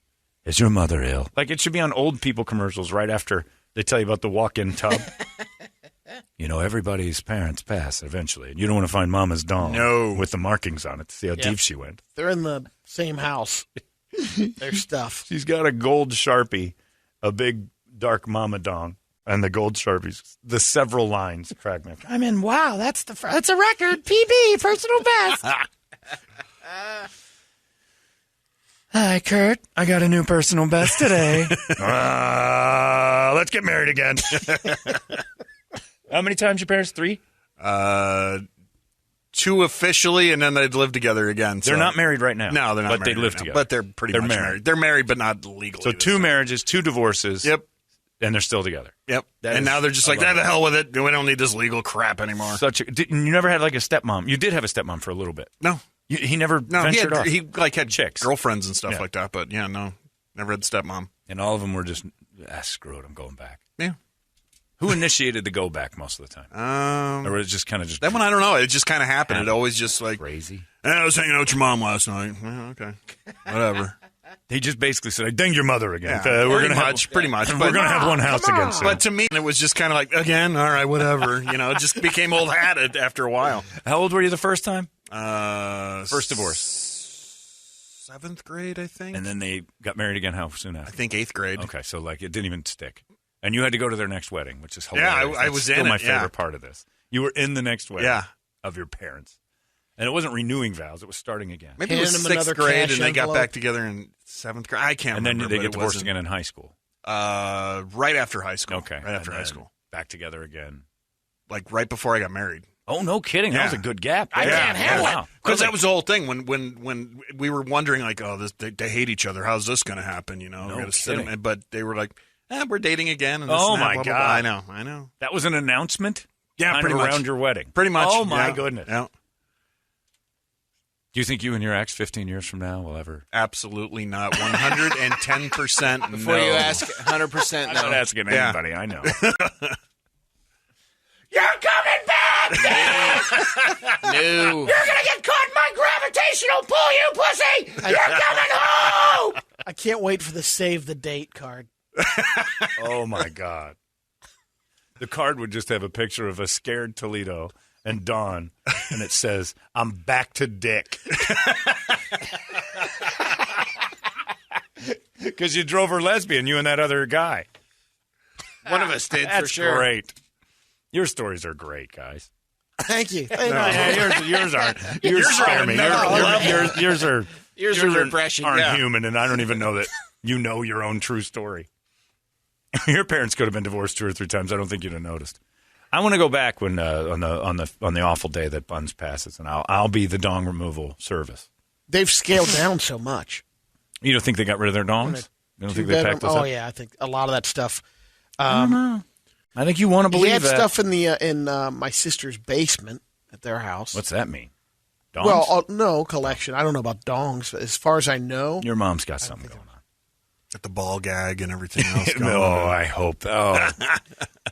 your mother ill? Like, it should be on old people commercials right after they tell you about the walk-in tub. You know, everybody's parents pass eventually, and you don't want to find Mama's dong with the markings on it to see how deep she went. They're in the same house. Their stuff. She's got a gold Sharpie, a big dark Mama dong, and the gold Sharpies. The several lines crack me up. I'm in. Wow, that's a record. PB, personal best. Hi, Kurt. I got a new personal best today. Let's get married again. How many times your parents? 3? 2 officially, and then they'd live together again. They're not married right now. No, they're not but married. But they live right now. together. But they're pretty much married. They're married, but not legally. So 2 marriages, 2 divorces. Yep. And they're still together. Yep. That and is- now they're just I like, love the it. hell with it. We don't need this legal crap anymore. You never had like a stepmom. You did have a stepmom for a little bit. No. He never No, ventured off. he had chicks. girlfriends and stuff Yeah. like that, but yeah, no. Never had stepmom. And all of them were just, screw it, I'm going back. Yeah. Who initiated the go back most of the time? Or was it just kind of just That one, I don't know. It just kind of happened. It always just like, crazy? I was hanging out with your mom last night. Well, okay. Whatever. He just basically said, I dinged your mother again. Yeah, We're pretty gonna much. But, We're going to have one house again soon. But to me, it was just kind of like, again, all right, whatever. It just became old hat after a while. How old were you the first time? First divorce. 7th grade, I think. And then they got married again how soon after? I think 8th grade. Okay, so like it didn't even stick. And you had to go to their next wedding, which is Yeah, hilarious. I was still in my it, yeah. favorite part of this. You were in the next wedding of your parents. And it wasn't renewing vows, it was starting again. Maybe it was Hand him 6th another grade, cash and they got envelope. back together in 7th grade. I can't And remember. then they but get it divorced wasn't- again in high school. Right after high school. Okay. Right after And high then school. Back together again. Like right before I got married. Oh, no kidding. That Yeah. was a good gap. I can't handle it. Wow. Because that was the whole thing when we were wondering, like, they hate each other. How's this going to happen? We're gonna sit kidding. them- but they were like, we're dating again. And Oh, and that, my blah, blah, God. blah. I know. That was an announcement? Yeah, Kind pretty of much. around your wedding. Pretty much. Oh, my yeah. goodness. Yeah. Do you think you and your ex 15 years from now will ever? Absolutely not. 110% no. Before you ask, 100% I'm no. not asking Yeah. anybody. I know. You're coming back! No. You're gonna get caught in my gravitational pull, you pussy! You're coming home! I can't wait for the save the date card. Oh, my God. The card would just have a picture of a scared Toledo and Dawn, and it says, I'm back to dick. Because you drove her lesbian, you and that other guy. One of us did, for That's sure. great. Your stories are great, guys. Thank you. Yours aren't. Yours are scare on me. another level. Yours are Yours are refreshing. aren't Yeah. human, and I don't even know that you know your own true story. Your parents could have been divorced 2 or 3 times. I don't think you'd have noticed. I want to go back when on the awful day that Buns passes, and I'll be the dong removal service. They've scaled down so much. You don't think they got rid of their dongs? You don't think they packed those Oh up? yeah, I think a lot of that stuff. I think you want to He believe had that. stuff in my sister's basement at their house. What's that mean? Dongs? Well, no collection. I don't know about dongs. But as far as I know, Your mom's got something going on. At the ball gag and everything else. going No, on. I hope. Oh,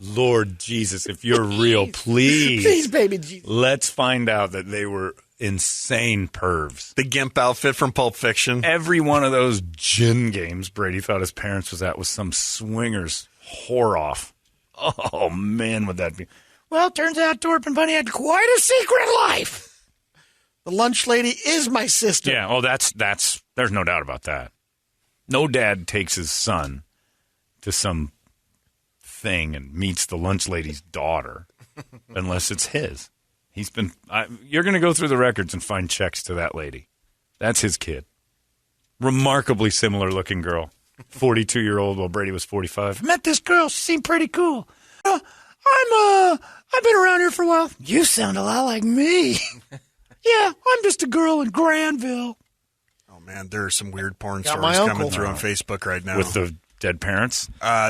Lord Jesus, if you're real, please, baby Jesus. let's find out that they were insane pervs. The Gimp outfit from Pulp Fiction. Every one of those gin games Brady thought his parents was at was some swingers whore off. Oh, man, would that be. Well, turns out Dorp Bunny had quite a secret life. The lunch lady is my sister. Yeah, well, that's there's no doubt about that. No dad takes his son to some thing and meets the lunch lady's daughter unless it's his. You're going to go through the records and find checks to that lady. That's his kid. Remarkably similar looking girl. 42-year-old while Brady was 45. Met this girl. She seemed pretty cool. I've been around here for a while. You sound a lot like me. Yeah, I'm just a girl in Granville. Oh, man, there are some weird porn Got my stories coming uncle. through on Facebook right now. With the dead parents?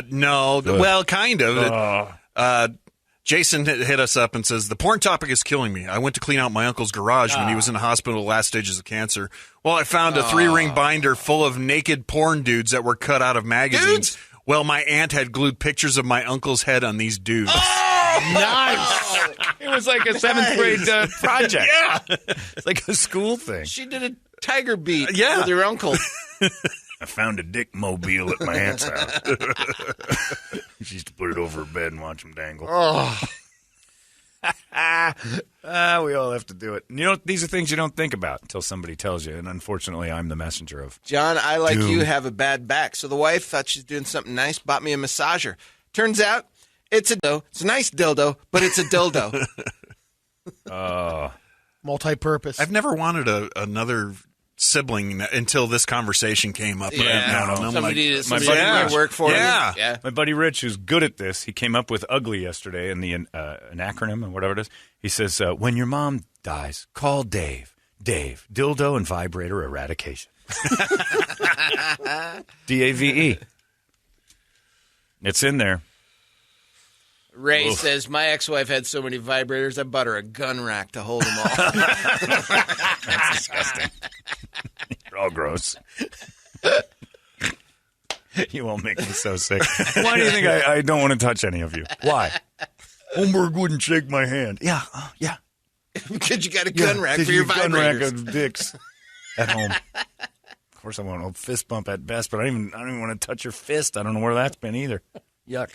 No. Well, kind of. Jason hit us up and says, the porn topic is killing me. I went to clean out my uncle's garage when he was in the hospital, last stages of cancer. Well, I found a 3-ring binder full of naked porn dudes that were cut out of magazines. Dudes? Well, my aunt had glued pictures of my uncle's head on these dudes. Nice. It was like a 7th grade project. Yeah. It's like a school thing. She did a tiger beat Yeah. with her uncle. I found a dick mobile at my aunt's house. She used to put it over her bed and watch him dangle. We all have to do it. You know, these are things you don't think about until somebody tells you. And unfortunately, I'm the messenger of. John, I, like Doom. you, have a bad back. So the wife thought she's doing something nice, bought me a massager. Turns out it's a dildo. It's a nice dildo, but it's a dildo. Multi-purpose. I've never wanted another sibling until this conversation came up. Yeah. And I'm Somebody like, somebody buddy- might work for Yeah. me. Yeah. My buddy Rich, who's good at this, he came up with ugly yesterday in the an acronym or whatever it is. He says, when your mom dies, call Dave. Dave, dildo and vibrator eradication. DAVE. It's in there. Ray says, my ex-wife had so many vibrators, I bought her a gun rack to hold them all. That's disgusting. You're all gross. You all make me so sick. Why do you think I don't want to touch any of you? Why? Holmberg wouldn't shake my hand. Yeah. Because you got a gun rack for your gun rack vibrators. of dicks at home. Of course, I want a fist bump at best, but I don't even want to touch your fist. I don't know where that's been either. Yuck.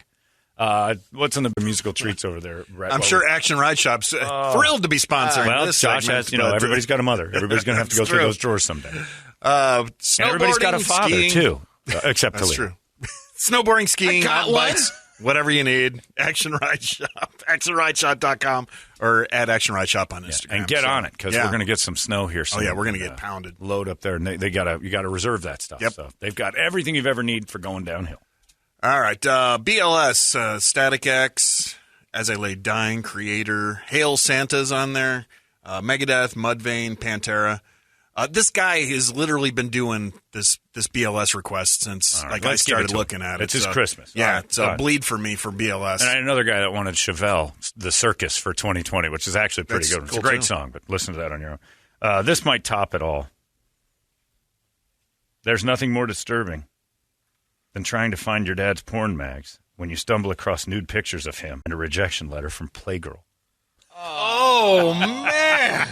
What's in the musical treats over there, Brett? I'm sure Action Ride Shop's thrilled to be sponsoring Well, this Josh segment, has, everybody's got a mother. Everybody's going to have to go through those drawers someday. And everybody's got a father, skiing. too, except That's Talia. true. Snowboarding, skiing, got mountain one. bikes, whatever you need. Action Ride Shop, actionrideshop.com or at Action Ride Shop on Instagram. And get on it, because we're going to get some snow here soon. Oh, yeah, we're going to get pounded. Load up there, and you got to reserve that stuff. Yep. So they've got everything you've ever need for going downhill. All right, BLS, Static X, As I Lay Dying, Creator, Hail Santa's on there, Megadeth, Mudvayne, Pantera. This guy has literally been doing this BLS request since Right, I let's give it started to him. looking at it. It's his So, Christmas. Yeah, All right, it's a fine. bleed for me for BLS. And I had another guy that wanted Chevelle, The Circus for 2020, which is actually pretty That's good. It's cool, a great too. song, but listen to that on your own. This might top it all. There's nothing more disturbing than trying to find your dad's porn mags when you stumble across nude pictures of him and a rejection letter from Playgirl. Oh, man.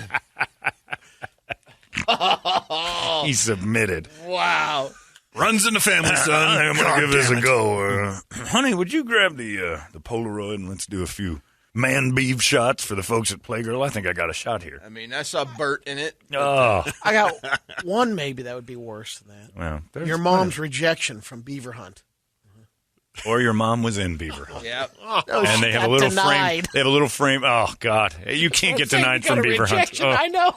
He submitted. Wow. Runs in the family, son. I'm going God to give this damn a it. go. Honey, would you grab the Polaroid and let's do a few man beef shots for the folks at Playgirl? I think I got a shot here. I mean, I saw Bert in it. Oh, I got one maybe that would be worse than that. well. there's- Your mom's rejection from Beaver Hunt. Or your mom was in Beaver Hunt. Yeah. And they have a got little denied. frame. They have a little frame. Oh God, you can't get Saying denied you got from a Beaver Hunt. rejection, Oh. I know.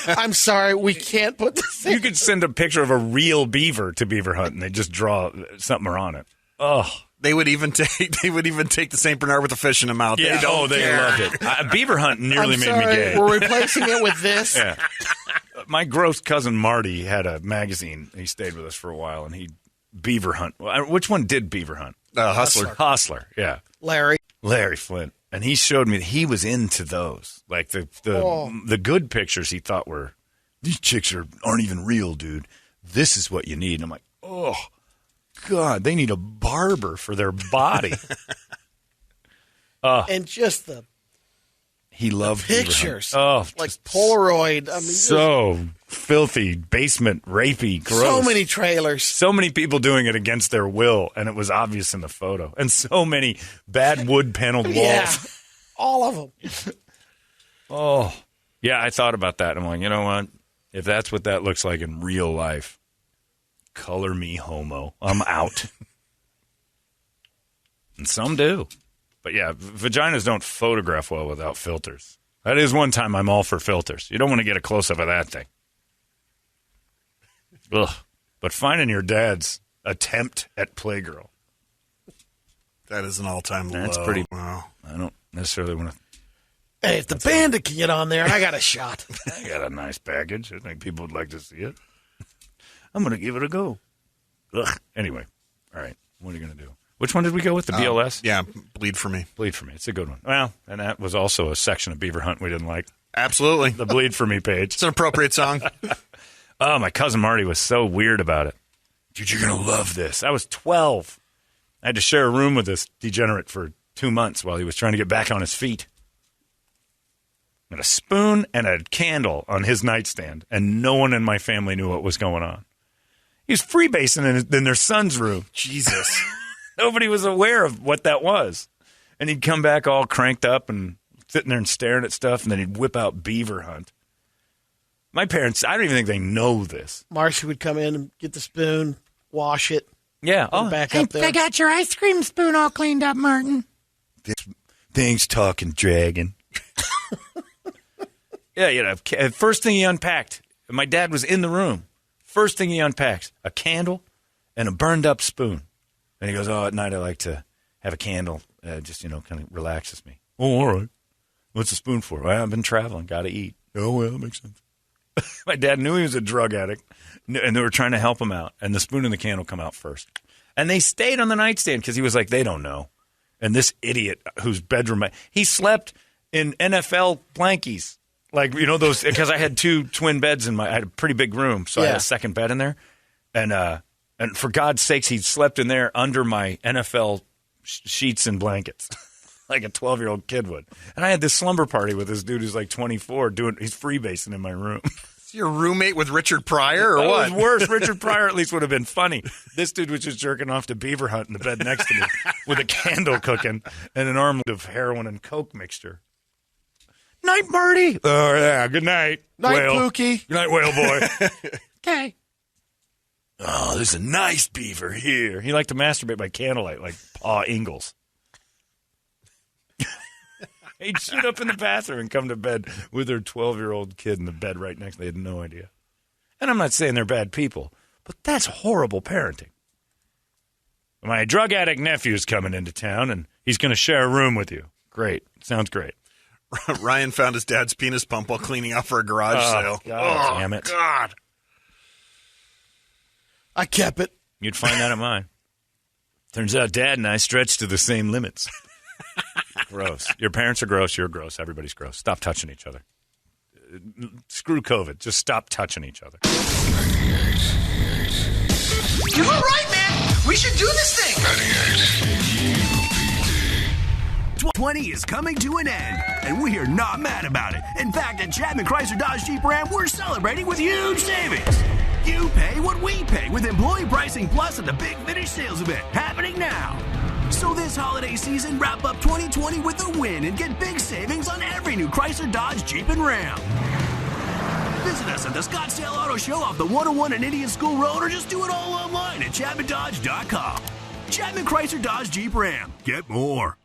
I'm sorry, we can't put this in. You could send a picture of a real beaver to Beaver Hunt, and they just draw something on it. Oh, They would even take the St. Bernard with the fish in the mouth. yeah. They don't They care. loved it. Beaver Hunt nearly I'm made sorry, me gay. we're replacing it with this. Yeah. My gross cousin Marty had a magazine. He stayed with us for a while, and he Beaver Hunt. Which one did Beaver Hunt? Hustler. Hustler. Yeah. Larry Flint. And he showed me that he was into those. Like the good pictures he thought were, these chicks aren't even real, dude. This is what you need. And I'm like, oh, God, they need a barber for their body. and just the He loved Beaver Hunt. pictures. Oh, like just Polaroid. I mean, so filthy, basement, rapey, gross. so many trailers. So many people doing it against their will, and it was obvious in the photo. And so many bad wood-paneled walls. Yeah, all of them. Oh, yeah, I thought about that. I'm like, you know what? If that's what that looks like in real life, color me homo. I'm out. And some do. But yeah, vaginas don't photograph well without filters. That is one time I'm all for filters. You don't want to get a close-up of that thing. Ugh. But finding your dad's attempt at Playgirl. That is an all-time low. That's pretty. Wow. I don't necessarily want to. Hey, if the bandit can get on there, I got a shot. I got a nice package. I think people would like to see it. I'm going to give it a go. Ugh. Anyway, all right. What are you going to do? Which one did we go with? The BLS? Yeah, Bleed for Me. Bleed for Me. It's a good one. Well, and that was also a section of Beaver Hunt we didn't like. Absolutely. The Bleed for Me page. It's an appropriate song. Oh, my cousin Marty was so weird about it. Dude, you're going to love this. I was 12. I had to share a room with this degenerate for 2 months while he was trying to get back on his feet. And a spoon and a candle on his nightstand, and no one in my family knew what was going on. He was freebasing in their son's room. Jesus. Nobody was aware of what that was. And he'd come back all cranked up and sitting there and staring at stuff, and then he'd whip out Beaver Hunt. My parents, I don't even think they know this. Marcy would come in and get the spoon, wash it, Yeah. put it back up there. I got your ice cream spoon all cleaned up, Martin. Things talking dragon. Yeah, you know, first thing he unpacked, my dad was in the room. First thing he unpacks, a candle and a burned up spoon. And he goes, oh, at night I like to have a candle. Just, kind of relaxes me. Oh, all right. What's the spoon for? Well, I've been traveling. Got to eat. Oh, well, that makes sense. My dad knew he was a drug addict, and they were trying to help him out. And the spoon and the candle come out first. And they stayed on the nightstand because he was like, they don't know. And this idiot whose bedroom, he slept in NFL blankies. Like, you know, those, because I had 2 twin beds I had a pretty big room, so I had a second bed in there. And for God's sakes, he slept in there under my NFL sheets and blankets. Like a 12-year-old kid would. And I had this slumber party with this dude who's like 24 he's freebasing in my room. Is your roommate with Richard Pryor or what? It was worse. Richard Pryor at least would have been funny. This dude was just jerking off to beaver hunt in the bed next to me with a candle cooking and an arm of heroin and Coke mixture. Night, Marty. Oh, yeah. Good night. Night, whale. Pookie. Good night, whale boy. Okay. Oh, there's a nice beaver here. He liked to masturbate by candlelight like Pa Ingalls. He'd shoot up in the bathroom and come to bed with her 12-year-old kid in the bed right next to them. They had no idea. And I'm not saying they're bad people, but that's horrible parenting. My drug addict nephew's coming into town, and he's going to share a room with you. Great. Sounds great. Ryan found his dad's penis pump while cleaning out for a garage sale. God damn it. God. I kept it. You'd find that at mine. Turns out Dad and I stretch to the same limits. Gross. Your parents are gross. You're gross. Everybody's gross. Stop touching each other. Screw COVID. Just stop touching each other. You were right, man. We should do this thing. 20 is coming to an end, and we are not mad about it. In fact, at Chapman Chrysler Dodge Jeep Ram, we're celebrating with huge savings. You pay what we pay with Employee Pricing Plus at the Big Finish Sales Event happening now. So this holiday season, wrap up 2020 with a win and get big savings on every new Chrysler, Dodge, Jeep, and Ram. Visit us at the Scottsdale Auto Show off the 101 and Indian School Road, or just do it all online at ChapmanDodge.com. Chapman Chrysler Dodge Jeep Ram. Get more.